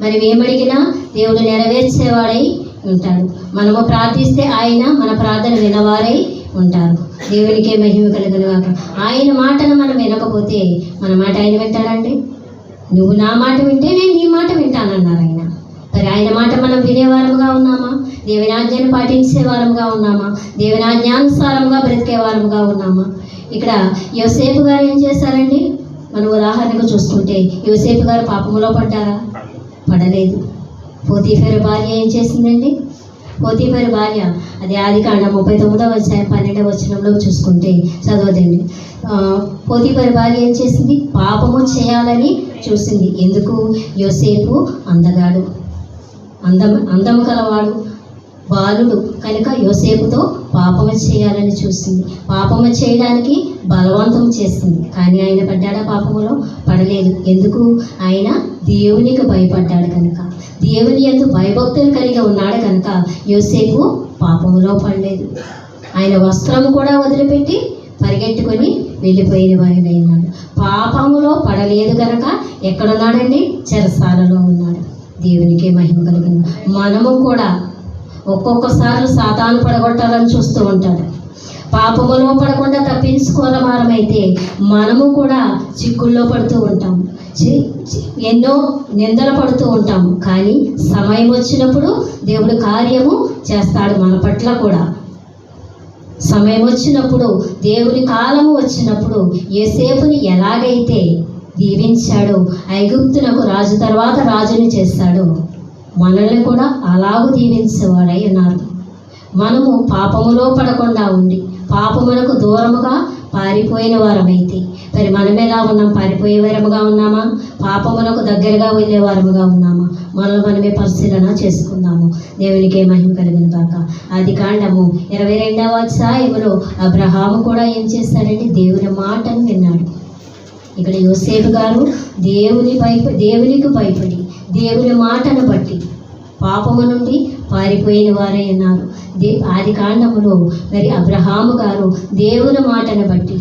మనం ఏమడిగినా దేవుడు నెరవేర్చేవాడై ఉంటాడు. మనము ప్రార్థిస్తే ఆయన మన ప్రార్థన వినవారై ఉంటారు. దేవునికే మహిమ కలుగును గాక. ఆయన మాటను మనం వినకపోతే మన మాట ఆయన వింటాడండి? నువ్వు నా మాట వింటే నేను నీ మాట వింటానన్నారు ఆయన. మరి ఆయన మాట మనం వినేవారముగా ఉన్నామా? దేవుని ఆజ్ఞను పాటించే వారముగా ఉన్నామా? దేవుని ఆజ్ఞానుసారంగా బ్రతికే వారముగా ఉన్నామా? ఇక్కడ యోసేపు గారు ఏం చేశారండి? మనం ఉదాహరణకు చూసుకుంటే యోసేపు గారు పాపములో పడ్డారా? పడలేదు. పోతీఫెరు భార్య ఏం చేసిందండి? పోతీఫెరు భార్య, అది ఆదికాండం 39వ అధ్యాయం 12వ వచనంలో చూసుకుంటే చదవదండి. పోతీఫెరు భార్య ఏం చేసింది? పాపము చేయాలని చూసింది. ఎందుకు? యోసేపు అందగాడు, అందము కలవాడు, బాలుడు కనుక యోసేపుతో పాపము చేయాలని చూసింది. పాపము చేయడానికి బలవంతం చేసింది. కానీ ఆయన పడ్డాడా? పాపములో పడలేదు. ఎందుకు? ఆయన దేవునికి భయపడ్డాడు కనుక, దేవుని యందు భయభక్తులు కలిగి ఉన్నాడు కనుక యోసేపు పాపములో పడలేదు. ఆయన వస్త్రము కూడా వదిలిపెట్టి పరిగెట్టుకొని వెళ్ళిపోయిన వారిని ఉన్నాడు. పాపములో పడలేదు కనుక ఎక్కడున్నాడండి? చెరసాలలో ఉన్నాడు. దేవునికి మహిమ కలుగును. మనము కూడా ఒక్కొక్కసారి సాతాను పడగొట్టాలని చూస్తూ ఉంటాడు. పాపములో పడకుండా తప్పించుకోవాలమైతే మనము కూడా చిక్కుల్లో పడుతూ ఉంటాం, ఎన్నో నిందలు పడుతూ ఉంటాము. కానీ సమయం వచ్చినప్పుడు దేవుడు కార్యము చేస్తాడు మన పట్ల కూడా. సమయం వచ్చినప్పుడు, దేవుని కాలము వచ్చినప్పుడు యోసేపుని ఎలాగైతే దీవించాడో, ఐగుప్తునకు రాజు తర్వాత రాజుని చేస్తాడో, మనల్ని కూడా అలాగూ దీవించేవాడై ఉన్నారు. మనము పాపములో పడకుండా ఉండి పాపమునకు దూరముగా పారిపోయిన వారమైతే మరి మనం ఎలా ఉన్నాం? పారిపోయే వారముగా ఉన్నామా? పాపమునకు దగ్గరగా వెళ్ళే వారముగా ఉన్నామా? మనమే పరిశీలన చేసుకుందాము. దేవునికే మహిమ కలిగిన గాక. ఆదికాండము 22వ అధ్యాయములో అబ్రహాము కూడా ఏం చేశాడంటే దేవుని మాటను విన్నాడు. ఇక్కడ యోసేపు గారు దేవునికి భయపడి దేవుని మాటను బట్టి పాపము నుండి పారిపోయిన వారై ఉన్నారు. ఆదికాండములో మరి అబ్రహాము గారు దేవుని మాటను బట్టి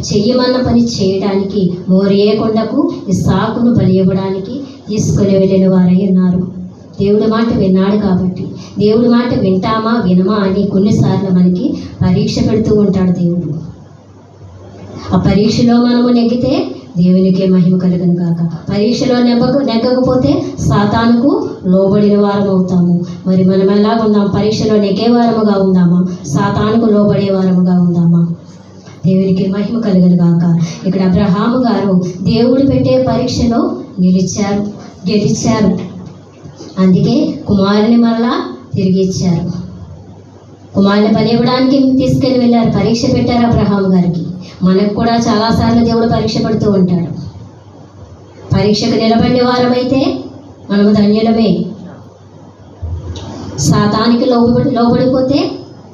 చెయ్యమన్న పని చేయడానికి మోరియే కొండకు ఇస్సాకును బలి ఇవ్వడానికి తీసుకుని వెళ్ళిన వారై ఉన్నారు. దేవుడి మాట విన్నాడు కాబట్టి దేవుడి మాట వింటామా వినమా అని కొన్నిసార్లు మనకి పరీక్ష పెడుతూ ఉంటాడు దేవుడు. ఆ పరీక్షలో మనము నెగ్గితే దేవునికే మహిమ కలుగును గాక. పరీక్షలో నెగ్గకపోతే సాతానుకు లోబడిన వారం అవుతాము. మరి మనం ఎలా ఉందాం? పరీక్షలో నెగ్గే వారముగా ఉందామా? సాతానుకు లోబడే వారముగా ఉందామా? దేవునికి మహిమ కలుగును గాక. ఇక్కడ అబ్రహాము గారు దేవుడు పెట్టే పరీక్షలో గెలిచారు. అందుకే కుమారుని మరలా తిరిగి ఇచ్చారు. కుమారుని బలి ఇవ్వడానికి తీసుకెళ్ళి వెళ్ళారు. పరీక్ష పెట్టారు అబ్రహాము గారికి. మనకు కూడా చాలాసార్లు దేవుడు పరీక్ష పడుతూ ఉంటాడు. పరీక్షకు నిలబడే వారమైతే మనము ధన్యులమే. సాతానికి లోబడిపోతే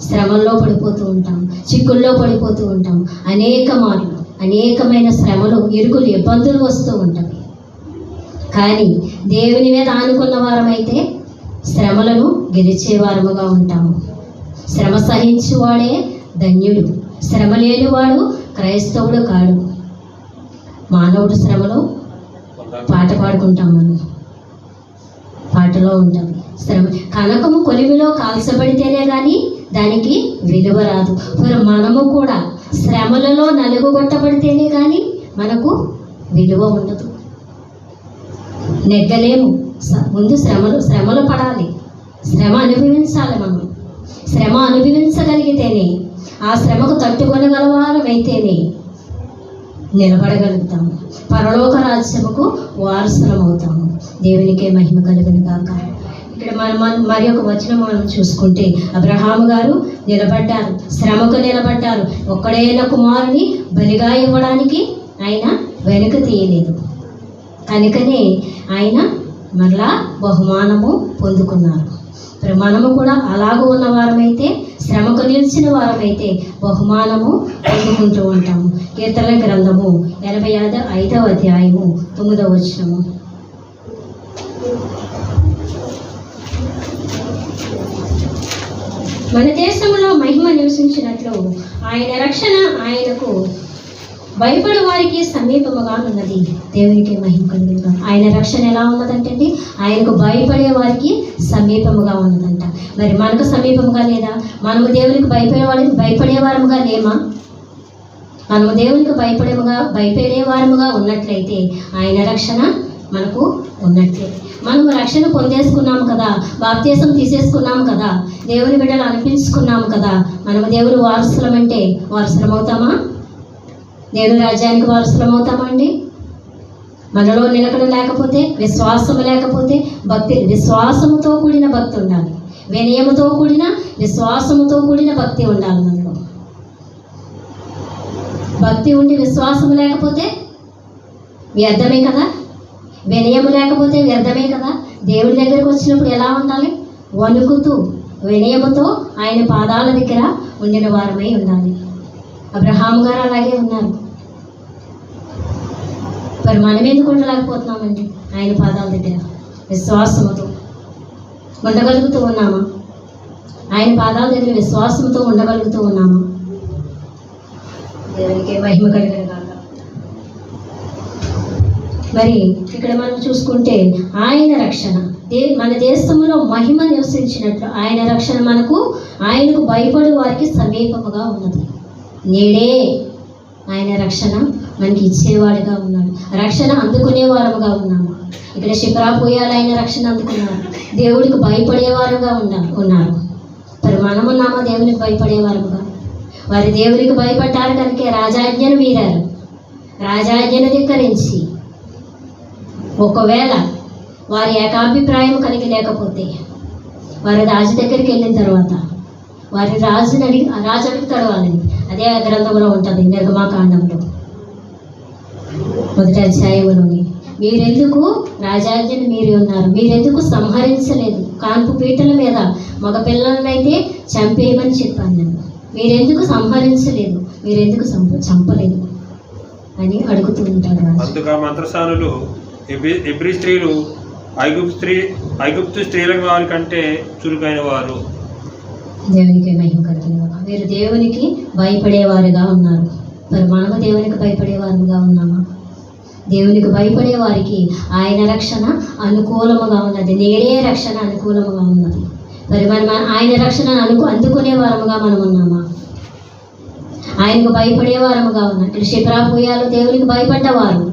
శ్రమల్లో పడిపోతూ ఉంటాం, చిక్కుల్లో పడిపోతూ ఉంటాం. అనేకమైన శ్రమలు, ఇరుకులు, ఇబ్బందులు వస్తూ ఉంటాయి. కానీ దేవుని మీద ఆనుకున్న వారమైతే శ్రమలను గెలిచే వారముగా ఉంటాము. శ్రమ సహించువాడే ధన్యుడు. శ్రమ లేనివాడు క్రైస్తవుడు కాడు. మానవుడు శ్రమలో పాట పాడుకుంటాం, మనం పాటలో ఉంటాం. శ్రమ కనకము కొలిమిలో కాల్చబడితేనే కానీ దానికి విలువ రాదు. మరి మనము కూడా శ్రమలలో నలుగుగొట్టబడితేనే కానీ మనకు విలువ ఉండదు. నెగ్గలేము. ముందు శ్రమలు పడాలి, శ్రమ అనుభవించాలి. మనం శ్రమ అనుభవించగలిగితేనే, ఆ శ్రమకు తట్టుకొనగలవారమైతేనే నిలబడగలుగుతాము. పరలోక రాజ్యముకు వారసులమవుతాము. దేవునికే మహిమ కలుగును గాక. ఇక్కడ మరి ఒక వచనం మనం చూసుకుంటే అబ్రహాము గారు నిలబడ్డారు, శ్రమకు నిలబడ్డారు. ఒక్కడైన కుమారుని బలిగా ఇవ్వడానికి ఆయన వెనుక తీయలేదు. కనుకనే ఆయన మరలా బహుమానము పొందుకున్నారు. మనము కూడా అలాగూ ఉన్న వారమైతే, శ్రమకు నిలిచిన వారమైతే బహుమానము పొందుకుంటూ ఉంటాము. కీర్తనల గ్రంథము 85వ అధ్యాయము 9వ వచనము. మన దేశంలో మహిమ నివసించినట్లు ఆయన రక్షణ ఆయనకు భయపడే వారికి సమీపముగా ఉన్నది. దేవునికి మహిమ కలుగునుగా. ఆయన రక్షణ ఎలా ఉన్నదంటే ఆయనకు భయపడే వారికి సమీపముగా ఉన్నదంట. మరి మనకు సమీపముగా లేదా? మనము దేవునికి భయపడే వారముగా లేమా? మనము దేవునికి భయపడే వారముగా ఉన్నట్లయితే ఆయన రక్షణ మనకు ఉన్నట్లే. మనము రక్షణ పొందేసుకున్నాము కదా, బాప్తీసం తీసేసుకున్నాము కదా, దేవుని బిడ్డలు అనిపించుకున్నాము కదా, మనము దేవుని వారసులమంటే వారసులమవుతామా? దేవుని రాజ్యానికి వారసులమవుతామండి? మనలో నిలకడ లేకపోతే, విశ్వాసము లేకపోతే, విశ్వాసముతో కూడిన భక్తి ఉండాలి. వినయముతో కూడిన, విశ్వాసముతో కూడిన భక్తి ఉండాలి. మనలో భక్తి ఉండి విశ్వాసము లేకపోతే వ్యర్థమే కదా. వినయము లేకపోతే వ్యర్థమే కదా. దేవుడి దగ్గరకు వచ్చినప్పుడు ఎలా ఉండాలి? వణుకుతూ వినయముతో ఆయన పాదాల దగ్గర ఉండిన వారమై ఉండాలి. అబ్రహాము గారు అలాగే ఉన్నారు. మరి మనం ఎందుకు ఉండలేకపోతున్నామండి? ఆయన పాదాల దగ్గర విశ్వాసముతో ఉండగలుగుతూ ఉన్నామా? ఆయన పాదాల దగ్గర విశ్వాసంతో ఉండగలుగుతూ ఉన్నామా? దేవునికి మహిమ కలిగిన గాక. మరి ఇక్కడ మనం చూసుకుంటే ఆయన రక్షణ మన దేశంలో మహిమ నివసించినట్లు ఆయన రక్షణ ఆయనకు భయపడే వారికి సమీపముగా ఉన్నది. నేడే ఆయన రక్షణ మనకి ఇచ్చేవాడిగా ఉన్నాడు. రక్షణ అందుకునే వారముగా ఉన్నాము. ఇక్కడ శిఖరాపోయాలు ఆయన రక్షణ అందుకున్నారు. దేవుడికి భయపడేవారుగా ఉన్నారు. మరి మనమున్నామా దేవునికి భయపడేవారుగా? వారి దేవునికి భయపడ్డారు కనుక రాజాజ్ఞను మీరారు. రాజాజ్ఞను ధిక్కరించి ఒకవేళ వారి ఏకాభిప్రాయం కలిగి లేకపోతే వారి రాజు దగ్గరికి వెళ్ళిన తర్వాత వారి రాజు అడుగుతాడు వాళ్ళని. అదే గ్రంథంలో ఉంటుంది, నిర్గమాకాండంలో 1వ అధ్యాయంలోని. మీరెందుకు రాజాజ్ఞను మీరే ఉన్నారు, మీరెందుకు సంహరించలేదు, కాన్పు పీటల మీద మగ పిల్లలనైతే చంపేయమని చెప్పాను నేను, మీరెందుకు సంహరించలేదు, మీరెందుకు చంపలేదు అని అడుగుతూ ఉంటాడు. అందుకు మంత్రసానులు ఎబ్రీ స్త్రీలు ఐగుప్తు స్త్రీల వారి కంటే చురుకైన వారు. దేవునికి మహిమ కలుగును. మీరు దేవునికి భయపడేవారుగా ఉన్నారు. మరి మనము దేవునికి భయపడేవారుగా ఉన్నామా? దేవునికి భయపడే వారికి ఆయన రక్షణ అనుకూలముగా ఉన్నది. నేడే రక్షణ అనుకూలముగా ఉన్నది. మరి మనం ఆయన రక్షణను అందుకునే వారముగా మనం ఉన్నామా? ఆయనకు భయపడే వారముగా ఉన్నాం. ఇక్కడ శిప్రా పూయాలు దేవునికి భయపడిన వారు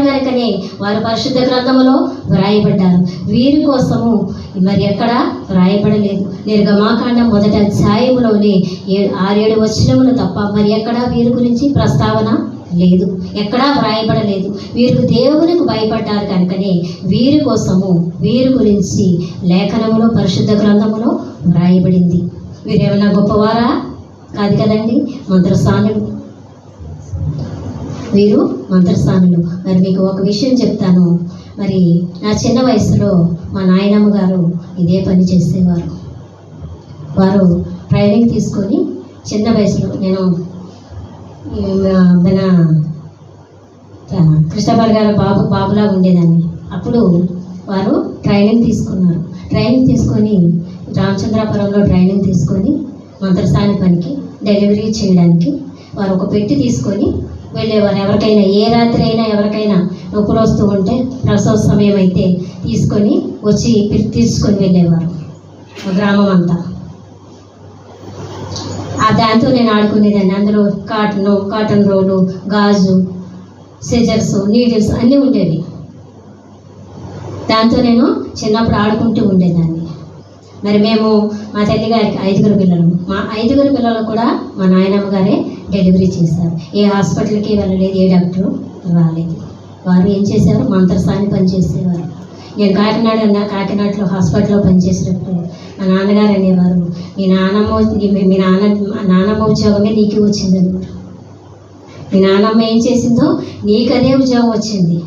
కనుకనే వారు పరిశుద్ధ గ్రంథములో వ్రాయబడ్డారు. వీరి కోసము మరి ఎక్కడ వ్రాయబడలేదు. నిర్గమాకాండం 1వ అధ్యాయంలోనే 6-7 వచనములు తప్ప మరి ఎక్కడా వీరి గురించి ప్రస్తావన లేదు, ఎక్కడా వ్రాయబడలేదు. వీరికి దేవునికి భయపడ్డారు కనుకనే వీరి కోసము వీరి గురించి లేఖనములో పరిశుద్ధ గ్రంథములో వ్రాయబడింది. వీరేమన్నా గొప్పవారా? కాదు కదండి, మంత్రసానులు. వీరు మంత్రస్థానులు. మరి మీకు ఒక విషయం చెప్తాను. మరి నా చిన్న వయసులో మా నాయనమ్మ గారు ఇదే పని చేసేవారు. వారు ట్రైనింగ్ తీసుకొని చిన్న వయసులో, నేను మన కృష్ణపాల్ గారు బాబులా ఉండేదాన్ని. అప్పుడు వారు ట్రైనింగ్ తీసుకున్నారు. ట్రైనింగ్ తీసుకొని రామచంద్రాపురంలో ట్రైనింగ్ తీసుకొని మంత్రస్థాని పనికి డెలివరీ చేయడానికి వారు ఒక పెట్టి తీసుకొని వెళ్ళేవారు. ఎవరికైనా ఏ రాత్రి అయినా ఎవరికైనా నొప్పులు వస్తూ ఉంటే ప్రసవ సమయం అయితే తీసుకొని వెళ్ళేవారు గ్రామం అంతా. దాంతో నేను ఆడుకునేదాన్ని. అందులో కాటన్ రోలు, గాజు, సిజర్స్, నీడిల్స్ అన్నీ ఉండేవి. దాంతో నేను చిన్నప్పుడు ఆడుకుంటూ ఉండేదాన్ని. మరి మేము మా తల్లి గారికి 5 పిల్లలు. మా 5 పిల్లలు కూడా మా నాయనమ్మ గారే డెలివరీ చేశారు. ఏ హాస్పిటల్కి వెళ్ళలేదు, ఏ డాక్టరు రాలేదు. వారు ఏం చేశారు? మంత్రస్థాని పనిచేసేవారు. నేను కాకినాడలో హాస్పిటల్లో పనిచేసేటప్పుడు మా నాన్నగారు అనేవారు, మీ నాన్నమ్మ ఉద్యోగమే నీకు వచ్చిందని. మీ నాన్నమ్మ ఏం చేసిందో నీకు అదే ఉద్యోగం వచ్చింది.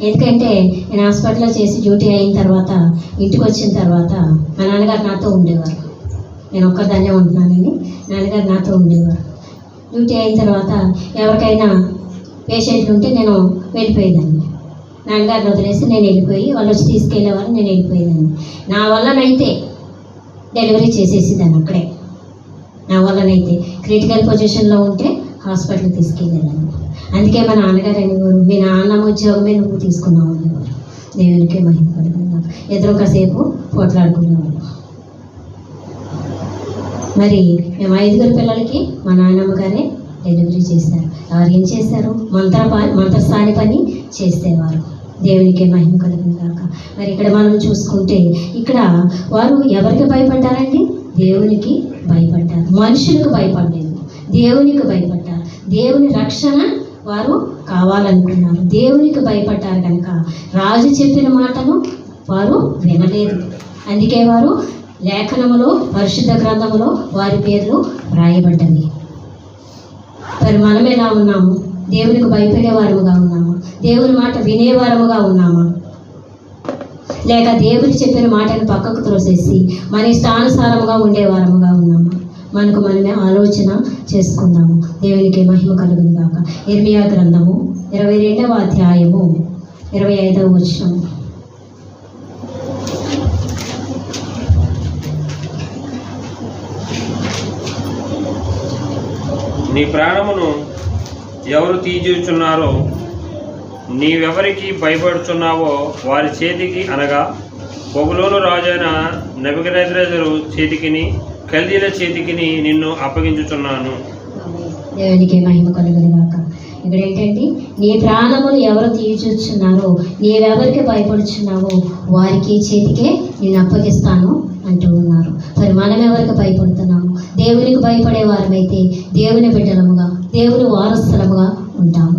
ఎందుకంటే నేను హాస్పిటల్లో చేసి డ్యూటీ అయిన తర్వాత ఇంటికి వచ్చిన తర్వాత మా నాన్నగారు నాతో ఉండేవారు. నేను ఒక్కదాన్నే ఉంటున్నానని నాన్నగారు నాతో ఉండేవారు. డ్యూటీ అయిన తర్వాత ఎవరికైనా పేషెంట్లు ఉంటే నేను వెళ్ళిపోయేదాన్ని. నాన్నగారిని వదిలేసి నేను వెళ్ళిపోయి వాళ్ళు వచ్చి తీసుకెళ్ళేవారు, నేను వెళ్ళిపోయేదాన్ని. నా వల్లనైతే డెలివరీ చేసేసేదాన్ని అక్కడే. నా వల్లనైతే క్రిటికల్ పొజిషన్లో ఉంటే హాస్పిటల్కి తీసుకెళ్ళేదాన్ని. అందుకే మా నాన్నగారు అనేవారు, మీ నాన్నమ్మ ఉద్యోగమే నువ్వు తీసుకున్నావు అనేవారు. దేవునికే మహిమ కలుగును. ఎదురు కాసేపు పోట్లాడుకునేవాళ్ళు. మరి మేము 5 పిల్లలకి మా నాన్నమ్మ గారే డెలివరీ చేశారు. వారు ఏం చేశారు? మంత్రస్థాని పని చేసేవారు. దేవునికే మహిమ కలుగును గాక. మరి ఇక్కడ మనం చూసుకుంటే ఇక్కడ వారు ఎవరికి భయపడ్డారండి? దేవునికి భయపడ్డారు. మనుషులకు భయపడలేదు, దేవునికి భయపడ్డారు. దేవుని రక్షణ వారు కావాలనుకున్నారు. దేవునికి భయపడ్డారు కనుక రాజు చెప్పిన మాటను వారు వినలేదు. అందుకే వారు లేఖనములో పరిశుద్ధ గ్రంథములో వారి పేర్లు రాయబడ్డవి. మరి మనం ఎలా ఉన్నాము? దేవునికి భయపడేవారముగా ఉన్నామా? దేవుని మాట వినేవారముగా ఉన్నామా? లేక దేవుని చెప్పిన మాటను పక్కకు త్రోసేసి మన ఇష్టానుసారముగా ఉండేవారముగా ఉన్నామా? మనకు మనమే ఆలోచన చేసుకుందాము. దేవునికి మహిమ కలుగును గాక. ఇర్మియా గ్రంథము 22వ అధ్యాయము 25వ వచనం. నీ ప్రాణమును ఎవరు తీజూచున్నారో, నీవెవరికి భయపడుచున్నావో వారి చేతికి, అనగా బబులోను రాజైన నెబుకద్నెజరు చేతికిని కల్దీల చేతికిని నిన్ను అప్పగించుచున్నాను. దేవునికి మహిమ కలుగును గాక. ఇక్కడ ఏంటంటే, నీ ప్రాణములు ఎవరు తీర్చుచున్నారో, నీవెవరికి భయపడుచున్నావో వారికి చేతికే నేను అప్పగిస్తాను అంటూ ఉన్నారు. మరి మనం ఎవరికి భయపడుతున్నాము? దేవునికి భయపడే వారమైతే దేవుని బిడ్డలముగా, దేవుని వారసులముగా ఉంటాము.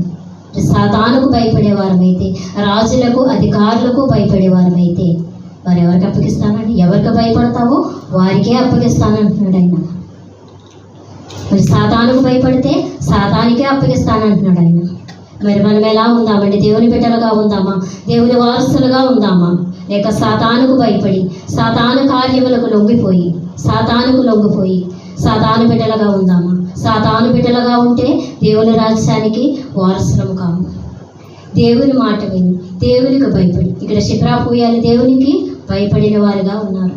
సాతానుకు భయపడే వారమైతే, రాజులకు అధికారులకు భయపడే వారమైతే వారు ఎవరికి అప్పగిస్తానండి? ఎవరికి భయపడతావో వారికే అప్పగిస్తానంటున్నాడు ఆయన. మరి సాతానుకు భయపడితే సాతానికే అప్పగిస్తానంటున్నాడు ఆయన. మరి మనం ఎలా ఉందామండి? దేవుని బిడ్డలుగా ఉందామా? దేవుని వారసులుగా ఉందామా? లేక సాతానుకు భయపడి సాతాను కార్యములకు లొంగిపోయి సాతాను బిడ్డలుగా ఉందామా? సాతాను బిడ్డలుగా ఉంటే దేవుని రాజ్యానికి వారసులము కాము. దేవుని మాట విని దేవునికి భయపడి, ఇక్కడ షిప్రా పూయాలు దేవునికి భయపడిన వారుగా ఉన్నారు.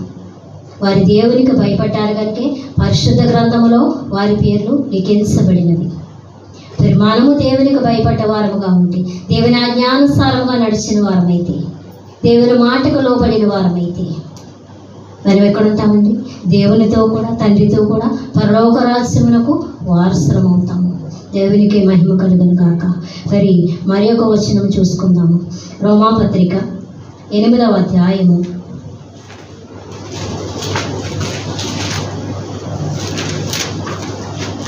వారి దేవునికి భయపడ్డారు కనుక పరిశుద్ధ గ్రంథములో వారి పేర్లు లిఖించబడినవి. మరి మనము దేవునికి భయపడ్డ వారముగా ఉంటే, దేవుని ఆజ్ఞానుసారంగా నడిచిన వారమైతే, దేవుని మాటకు లోబడిన వారమైతే మనం ఎక్కడ ఉంటామండి? దేవునితో కూడా, తండ్రితో కూడా పరలోక రాజ్యమునకు వారసులం అవుతాము. దేవునికి మహిమ కలుగును గాక. మరి ఒక వచనం చూసుకుందాము. రోమాపత్రిక 8వ అధ్యాయము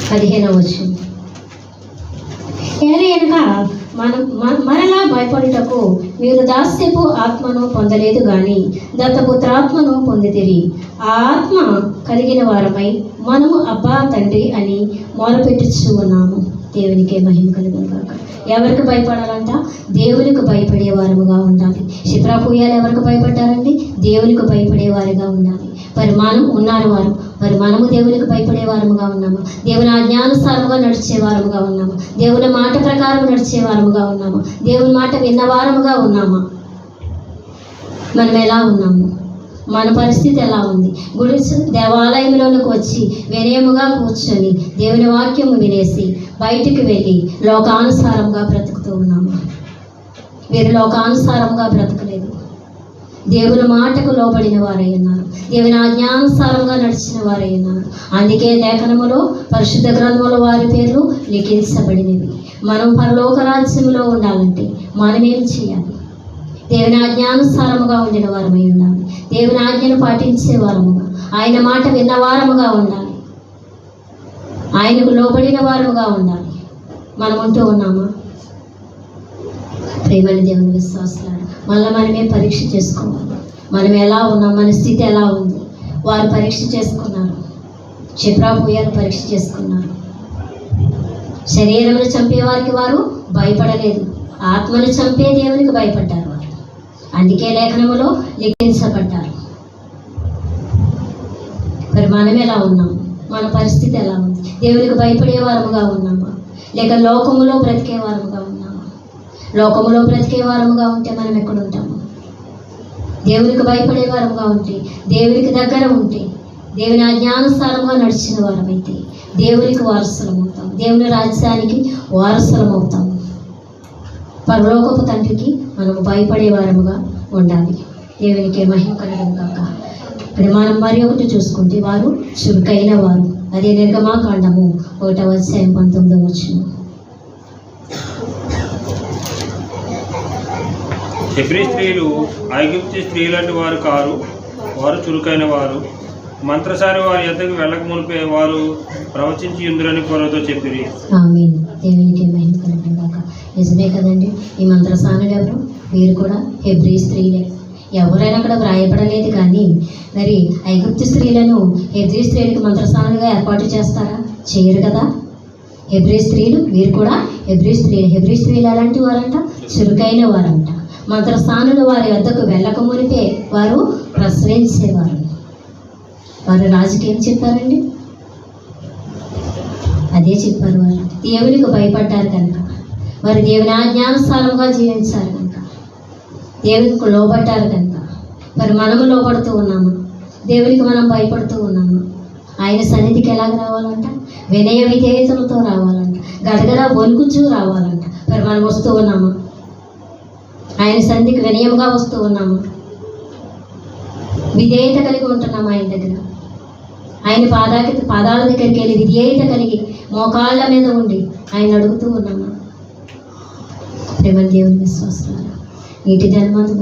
15వ వచనం. ఏలయనగా మరలా భయపడుటకు మీరు దాస్యపు ఆత్మను పొందలేదు గాని దత్తపుత్రాత్మను పొందితిరి. ఆ ఆత్మ కలిగిన వారమై మనము అబ్బా తండ్రి అని మొరపెట్టుచు ఉన్నాము. దేవునికే మహిమ కలుగును గాక. ఎవరికి భయపడాలంట? దేవునికి భయపడే వారముగా ఉండాలి. షిప్రా పూయాలు ఎవరికి భయపడ్డారండి? దేవునికి భయపడే వారిగా ఉండాలి. మరి మనం ఉన్నారు వారు. మరి మనము దేవునికి భయపడే వారముగా ఉన్నాము. దేవుని ఆజ్ఞానుసారముగా నడిచే వారముగా ఉన్నాము. దేవుని మాట ప్రకారం నడిచే వారముగా ఉన్నాము. దేవుని మాట విన్నవారముగా ఉన్నామా? మనం ఎలా ఉన్నాము? మన పరిస్థితి ఎలా ఉంది? గుడి దేవాలయంలోనికి వచ్చి వినయముగా కూర్చొని దేవుని వాక్యము వినేసి బయటికి వెళ్ళి లోకానుసారంగా బ్రతుకుతూ ఉన్నాము. వీరు లోకానుసారంగా బ్రతకలేదు. దేవుని మాటకు లోబడిన వారై ఉన్నారు. దేవుని ఆజ్ఞానుసారంగా నడిచిన వారై ఉన్నారు. అందుకే లేఖనములో, పరిశుద్ధ గ్రంథములో వారి పేర్లు లిఖించబడినవి. మనం పరలోక రాజ్యంలో ఉండాలంటే మనమేం చేయాలి? దేవుని ఆజ్ఞానుసారముగా ఉండిన వారమై ఉండాలి. దేవుని ఆజ్ఞను పాటించే వారముగా, ఆయన మాట విన్న వారముగా ఉండాలి. ఆయనకు లోబడిన వారముగా ఉండాలి. మనం ఉంటూ ఉన్నామా? ప్రేమని దేవుని విశ్వాసాలు మళ్ళీ మనమే పరీక్ష చేసుకోవాలి. మనం ఎలా ఉన్నాం? మన స్థితి ఎలా ఉంది? వారు పరీక్ష చేసుకున్నారు. షిప్రా పూయాలు పరీక్ష చేసుకున్నారు. శరీరమును చంపేవారికి వారు భయపడలేదు. ఆత్మను చంపే దేవునికి భయపడ్డారు వారు. అందుకే లేఖనములో లిఖించబడ్డారు. మరి మనం ఎలా ఉన్నాము? మన పరిస్థితి ఎలా ఉంది? దేవునికి భయపడే వారముగా ఉన్నామా? లేక లోకములో బ్రతికే వారముగా ఉన్నామా? లోకములో బ్రతికే వారముగా ఉంటే మనం ఎక్కడ ఉంటాము? దేవునికి భయపడే వారముగా ఉంటే, దేవునికి దగ్గర ఉంటే, దేవుని ఆజ్ఞానుసారంగా నడిచిన వారమైతే దేవునికి వారసులం అవుతాం. దేవుని రాజ్యానికి వారసులం అవుతాము. పరలోకపు తండ్రికి మనము భయపడే వారముగా ఉండాలి. దేవునికి మహిమ కలుగును గాక. ఇప్పుడు మనం మరి ఒకటి చూసుకుంటే వారు చురుకైన వారు. అదే నిర్గమాకాండము 1వ అధ్యాయం 19వ వచనం. హెబ్రీ స్త్రీలు ఐగుప్తు స్త్రీలంటి వారు కారు, వారు చురుకైన వారు. మంత్రసారి వారి ఎద్దకు వెళ్ళక మునిపే వారు ప్రవచించి ఉందిరని పొరతో చెప్పిరి. ఆమేన్. దేవునికి మహిమ కలుగును గాక. నిజమే కదండి. ఈ మంత్రసానులు ఎవరు? వీరు కూడా హెబ్రీ స్త్రీలే. ఎవరైనా అక్కడ వ్రాయబడలేదు కానీ మరి ఐగుప్తు స్త్రీలను హెబ్రీ స్త్రీలకు మంత్రసానులుగా ఏర్పాటు చేస్తారా? చేయరు కదా. హెబ్రీ స్త్రీలు, వీరు కూడా హెబ్రీ స్త్రీలు. హెబ్రీ స్త్రీలు అలాంటి వారంట, చురుకైన వారంట. మంత్రస్థానులు వారి వద్దకు వెళ్ళక మునిపే వారు ప్రసవించేవారు. వారు రాజుకి ఏం చెప్పారండి? అదే చెప్పారు. వారు దేవునికి భయపడ్డారు కనుక, వారు దేవుని ఆజ్ఞానుసారంగా జీవించారు కనుక, దేవునికి లోబడ్డారు కనుక. మరి మనము లోబడుతూ ఉన్నాము, దేవునికి మనం భయపడుతూ ఉన్నాము. ఆయన సన్నిధికి ఎలాగ రావాలంట? వినయ విధేయతలతో రావాలంట, గడగడ వణుకుచూ రావాలంట. మరి మనం వస్తూ ఉన్నాము, ఆయన సన్నిధికి వినయముగా వస్తూ ఉన్నాము, విధేయత కలిగి ఉంటున్నాము. ఆయన దగ్గర, ఆయన పాదాల దగ్గరికి వెళ్ళి విధేయత కలిగి మోకాళ్ళ మీద ఉండి ఆయన అడుగుతూ ఉన్నాము. ప్రేమ దేవుని విశ్వాసాలు నీటి జన్మందుకు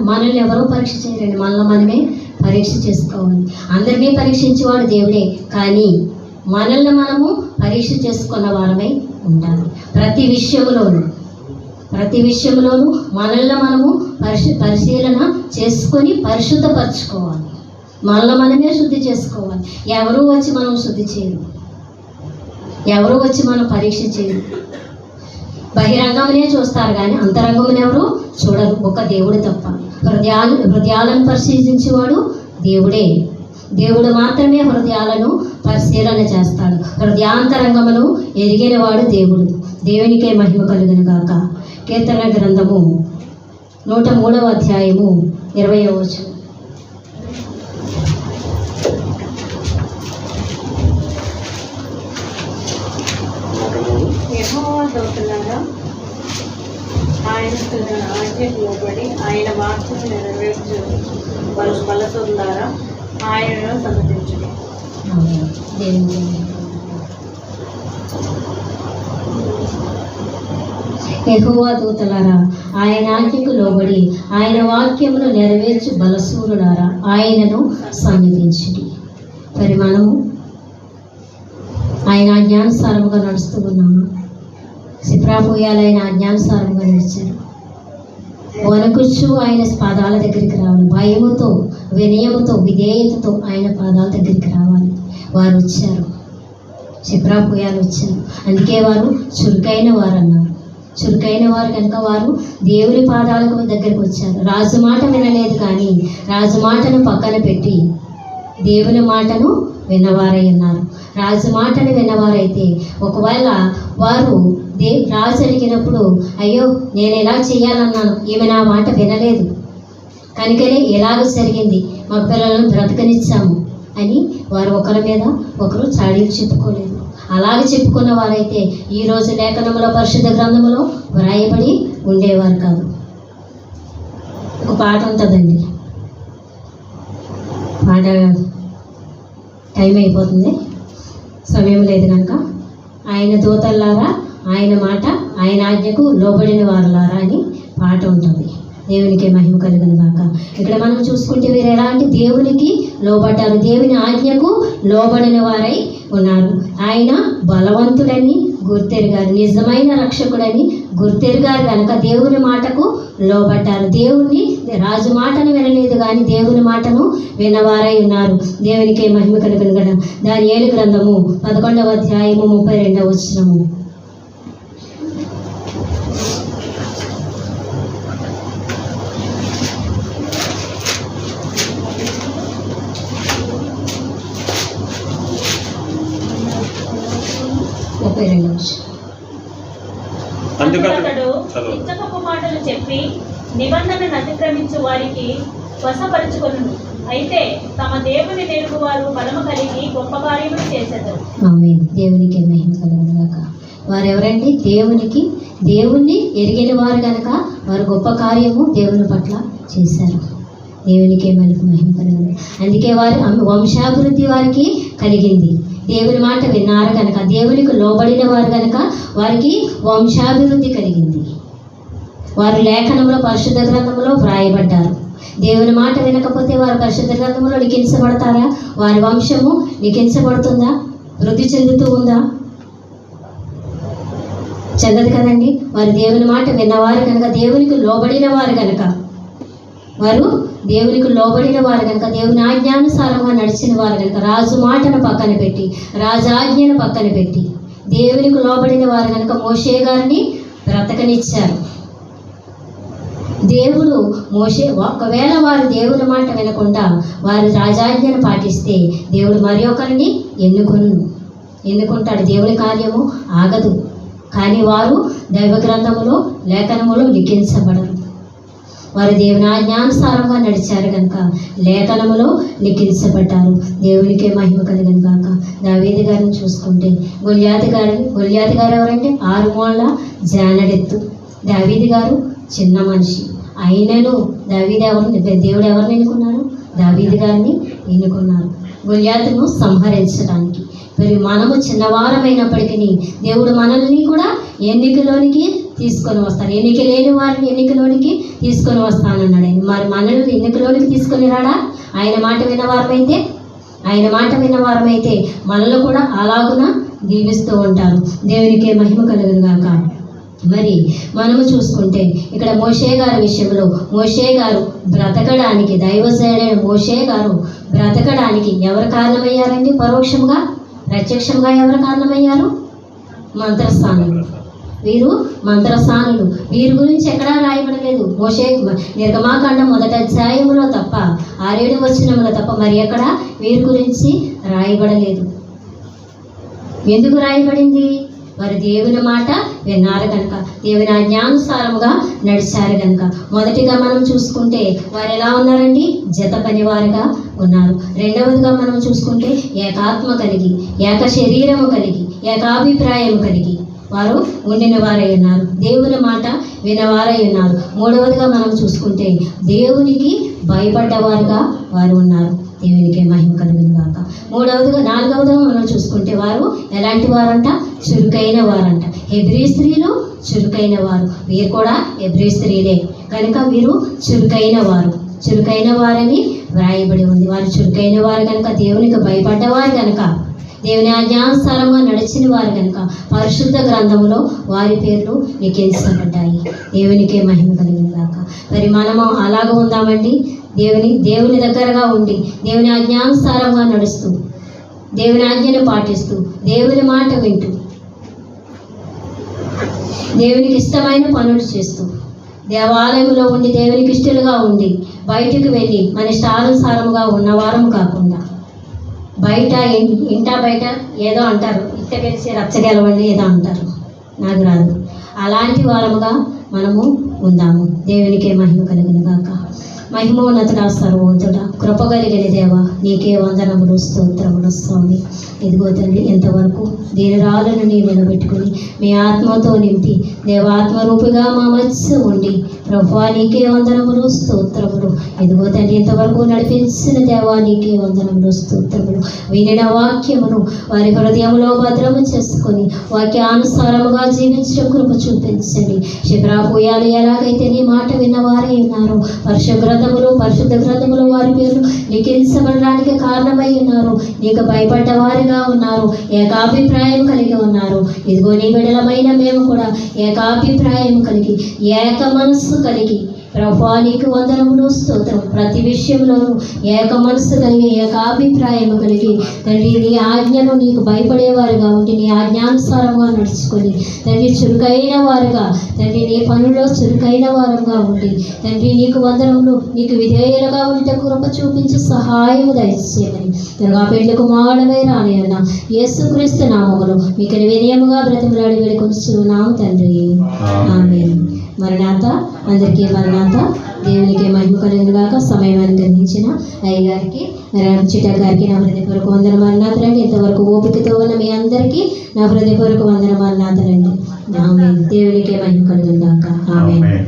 మనల్ని ఎవరో పరీక్ష చేయరండి, మనల్ని మనమే పరీక్ష చేసుకోవాలి. అందరినీ పరీక్షించేవాడు దేవుడే, కానీ మనల్ని మనము పరీక్ష చేసుకున్న వారమై ఉండాలి. ప్రతి విషయంలోనూ ప్రతి విషయంలోనూ మనల్ని మనము పరిశీలన చేసుకొని పరిశుద్ధపరచుకోవాలి. మనల్ని మనమే శుద్ధి చేసుకోవాలి. ఎవరు వచ్చి మనం శుద్ధి చేయరు, ఎవరు వచ్చి మనం పరీక్ష చేయరు. బహిరంగమనే చూస్తారు కానీ అంతరంగమును ఎవరు చూడరు, ఒక దేవుడు తప్ప. హృదయాలను పరిశీలించేవాడు దేవుడే. దేవుడు మాత్రమే హృదయాలను పరిశీలన చేస్తాడు. హృదయాంతరంగమును ఎరిగినవాడు దేవుడు. దేవునికే మహిమ కలుగును గాక. కీర్తన గ్రంథము 103వ అధ్యాయము 20వ వచనం. యెహోవా దూతలారా ఆయన ఆజ్ఞకు లోబడి ఆయన వాక్యము నెరవేర్చు బలసులారా ఆయనను సమ్మతించుడి. యెహోవా దూతలారా ఆయన ఆజ్ఞకు లోబడి ఆయన వాక్యమును నెరవేర్చు బలసూరులారా ఆయనను సన్నిధించుడి. మరి మనము ఆయన ఆజ్ఞానుసారముగా నడుస్తూ ఉన్నాము. సిప్రాపోయాలు ఆయన ఆజ్ఞానుసారంగా నడిచారు. వణకుచు ఆయన పాదాల దగ్గరికి రావాలి. భయముతో, వినయముతో, విధేయతతో ఆయన పాదాల దగ్గరికి రావాలి. వారు వచ్చారు, సిప్రాపోయాలు వచ్చారు. అందుకే వారు చురుకైన వారు అన్నారు. చురుకైన వారు కనుక వారు దేవుని పాదాలకు దగ్గరికి వచ్చారు. రాజు మాట వినలేదు, కానీ రాజు మాటను పక్కన పెట్టి దేవుని మాటను విన్నవారై ఉన్నారు. రాజు మాటను విన్నవారైతే ఒకవేళ వారు రాజు అడిగినప్పుడు, అయ్యో నేను ఎలా చేయాలన్నాను, ఈమె నా మాట వినలేదు కనుకనే ఎలాగ జరిగింది, మా పిల్లలను బ్రతకనిచ్చాము అని వారు ఒకరి మీద ఒకరు చాడీలు చెప్పుకోలేదు. అలాగే చెప్పుకున్న వారైతే ఈరోజు లేఖనములో పరిశుద్ధ గ్రంథములో వ్రాయబడి ఉండేవారు కాదు. ఒక పాట ఉంటుందండి, పాట టైం అయిపోతుంది, సమయం లేదు కనుక. ఆయన దూతల్లారా ఆయన మాట ఆయన ఆజ్ఞకు లోబడిన వారులారా అని పాట ఉంటుంది. దేవునికి మహిమ కలుగును గాక. ఇక్కడ మనం చూసుకుంటే వీరు ఎలాంటి దేవునికి లోబడ్డారు, దేవుని ఆజ్ఞకు లోబడిన వారై ఉన్నారు. ఆయన బలవంతుడని గుర్తెరిగారు, నిజమైన రక్షకుడని గుర్తెరిగారు కనుక దేవుని మాటకు లోబడ్డారు. దేవుని రాజు మాటను వినలేదు, కానీ దేవుని మాటను విన్నవారై ఉన్నారు. దేవునికి మహిమ కలుగును గాక. దానియేలు గ్రంథము 11వ అధ్యాయము 32వ వచనము. అందుకతడు ఇచ్చకపు మాటలు చెప్పి నిబంధనను అతిక్రమించు వారికి వశపరుచుకొనును. అయితే తమ దేవుని తెలుగు వారు బలము కలిగి గొప్ప కార్యములు చేసేదారు. ఆమేన్. దేవునికి మహిమ కలుగును గాక. వారు ఎవరండి? దేవుణ్ణి ఎరిగిన వారు కనుక వారు గొప్ప కార్యము దేవుని పట్ల చేశారు. దేవునికి మహిమ కలుగును. అందుకే వారి వంశాభివృద్ధి వారికి కలిగింది. దేవుని మాట విన్నారు కనుక, దేవునికి లోబడిన వారు కనుక వారికి వంశాభివృద్ధి కలిగింది. వారు లేఖనంలో పరిశుద్ధ గ్రంథంలో వ్రాయబడ్డారు. దేవుని మాట వినకపోతే వారు పరిశుద్ధ గ్రంథంలో లిఖించబడతారా? వారి వంశము లిఖించబడుతుందా? వృద్ధి చెందుతూ ఉందా? చెందదు కదండి. వారు దేవుని మాట విన్నవారు కనుక, దేవునికి లోబడిన వారు కనుక, వారు దేవునికి లోబడిన వారు కనుక, దేవుని ఆజ్ఞానుసారంగా నడిచిన వారు కనుక, రాజు మాటను పక్కన పెట్టి, రాజాజ్ఞను పక్కన పెట్టి దేవునికి లోబడిన వారు కనుక మోషే గారిని బ్రతకనిచ్చారు. దేవుడు ఒకవేళ వారు దేవుని మాట వినకుండా వారు రాజాజ్ఞను పాటిస్తే దేవుడు మరి ఒకరిని ఎన్నుకుంటాడు. దేవుని కార్యము ఆగదు. కానీ వారు దైవ గ్రంథములో లేఖనములో లిఖించబడరు. వారు దేవుని ఆజ్ఞానుసారంగా నడిచారు కనుక లేఖనములో లిఖించబడ్డారు. దేవునికే మహిమ కలుగును గాక. దావీదు గారిని చూసుకుంటే గొల్యాతు గారు ఎవరంటే 6 మూలల జానడెత్తు. దావీదు గారు చిన్న మనిషి అయినను దేవుడు ఎవరిని ఎన్నుకున్నారు? దావీదు గారిని ఎన్నుకున్నారు గొల్యాతును సంహరించడానికి. మరి మనము చిన్నవారమైనప్పటికీ దేవుడు మనల్ని కూడా ఎన్నికలోనికి తీసుకొని వస్తాడు. ఎన్నిక లేని వారిని ఎన్నికలోనికి తీసుకొని వస్తానన్నాడు. మరి మనల్ని ఎన్నికలోనికి తీసుకొని రాడా? ఆయన మాట విన్నవారమైతే మనల్ని కూడా అలాగున దీవిస్తూ ఉంటారు. దేవునికే మహిమ కలుగును గాక. మరి మనము చూసుకుంటే ఇక్కడ మోషే గారి విషయంలో మోషే గారు బ్రతకడానికి, దైవజనుడైన మోషే గారు బ్రతకడానికి ఎవరు కారణమయ్యారండి? పరోక్షంగా, ప్రత్యక్షంగా ఎవరు కారణమయ్యారు? మంత్రస్థానులు. వీరు మంత్రస్థానులు. వీరి గురించి ఎక్కడా రాయబడలేదు. మోషే నిర్గమాకాండం 1వ అధ్యాయంలో తప్ప, 6-7 వచనంలో తప్ప మరి ఎక్కడ వీరి గురించి రాయబడలేదు. ఎందుకు రాయబడింది? వారు దేవుని మాట విన్నారు కనుక, దేవుని ఆజ్ఞానుసారముగా నడిచారు కనుక. మొదటిగా మనం చూసుకుంటే వారు ఎలా ఉన్నారండి? జత పనివారుగా ఉన్నారు. రెండవదిగా మనం చూసుకుంటే ఏకాత్మ కలిగి, ఏక శరీరము కలిగి, ఏకాభిప్రాయం కలిగి వారు ఉండిన వారై ఉన్నారు. దేవుని మాట వినవారై ఉన్నారు. మూడవదిగా మనం చూసుకుంటే దేవునికి భయపడ్డవారుగా వారు ఉన్నారు. దేవునికి మహిమ కలుగును గాక. నాలుగవదిగా మనం చూసుకుంటే వారు ఎలాంటి వారంట? చురుకైన వారంట. హెబ్రీ స్త్రీలు చురుకైన వారు. వీరు కూడా హెబ్రీ స్త్రీలే కనుక వీరు చురుకైన వారు. చురుకైన వారని వ్రాయబడి ఉంది. వారు చురుకైన వారు కనుక, దేవునికి భయపడ్డవారు కనుక, దేవుని ఆజ్ఞానుసారంగా నడిచిన వారు కనుక పరిశుద్ధ గ్రంథములో వారి పేర్లు లిఖించబడ్డాయి. దేవునికే మహిమ కలిగిన గాక. మరి మనము అలాగ ఉందామండి. దేవుని దగ్గరగా ఉండి, దేవుని ఆజ్ఞానుసారంగా నడుస్తూ, దేవుని ఆజ్ఞను పాటిస్తూ, దేవుని మాట వింటూ, దేవునికి ఇష్టమైన పనులు చేస్తూ, దేవాలయంలో ఉండి దేవునికి ఇష్టలుగా ఉండి, బయటకు వెళ్ళి మన ఇష్టానుసారముగా ఉన్నవారం కాకుండా, బయట బయట ఏదో అంటారు, ఇట్ట గెలిచి రచ్చగెలవండి ఏదో అంటారు, నాకు రాదు. అలాంటి వారముగా మనము ఉందాము. దేవునికే మహిమ కలిగిన గాక. మహిమోన్నతుడా, సర్వోన్నతుడా, కృప కలిగిన దేవ, నీకే వందనములు, స్తోత్రములు స్వామి. ఇదిగో తండ్రి, ఇంతవరకు దీనురాలను నీ నిలబెట్టుకుని మీ ఆత్మతో నింపి దేవాత్మరూపిగా మా మధ్య ఉండి ప్రభువా నీకే వందనములు, స్తోత్రములు. ఇదిగో తండ్రి, ఇంతవరకు నడిపించిన దేవా నీకే వందనములు, స్తోత్రములు. వినిన వాక్యమును వారి హృదయంలో భద్రము చేసుకొని వాక్యానుసారముగా జీవించడం కృప చూపించండి. శిబిరాపోయాలు ఎలాగైతే నీ మాట విన్నవారై ఉన్నారు, పరిశుద్ధ గ్రంథములో వారి పేర్లు లిఖించబడడానికి కారణమై ఉన్నారు. నీకు భయపడ్డ వారిగా ఉన్నారు, ఏకాభిప్రాయం కలిగి ఉన్నారు. ఇదిగో నీ బిడ్డలమైన మేము కూడా ఏకాభిప్రాయం కలిగి, ఏక మనస్సు కలిగి ప్రభువా నీకు వందనములు, స్తోత్రం. ప్రతి విషయంలోనూ ఏక మనస్సు కలిగి, ఏకాభిప్రాయం కలిగి తండ్రి నీ ఆజ్ఞను నీకు భయపడేవారుగా ఉండి, నీ ఆజ్ఞానుసారంగా నడుచుకొని తండ్రి చురుకైన వారుగా, తండ్రి నీ పనుల్లో చురుకైన వారుగా ఉండి తండ్రి నీకు వందనములు, నీకు విధేయులుగా ఉంటే కృప చూపించి సహాయము దయచేయమని త్వరగా పెళ్లి కుమారుడమై రాని అన్న యేసుక్రీస్తు నామములో మీకు వినయముగా బ్రతిమలాడి వేడుకొంచున్నాము తండ్రి. ఆమేన్. మరణాత. అందరికీ మరణాత. దేవునికి మహిమ కలిగిన గాక. సమయం అనుగ్రహించిన అయ్యగారికి, చిట్ట గారికి నా హృదయపూర్వక వందన మరణాతలండి. ఇంతవరకు ఓపికతో ఉన్న మీ అందరికీ నా హృదయపూర్వక వందన మరణాతలండి. ఆమేన్. దేవునికి మహిమ కలిగిన గాక. ఆమేన్.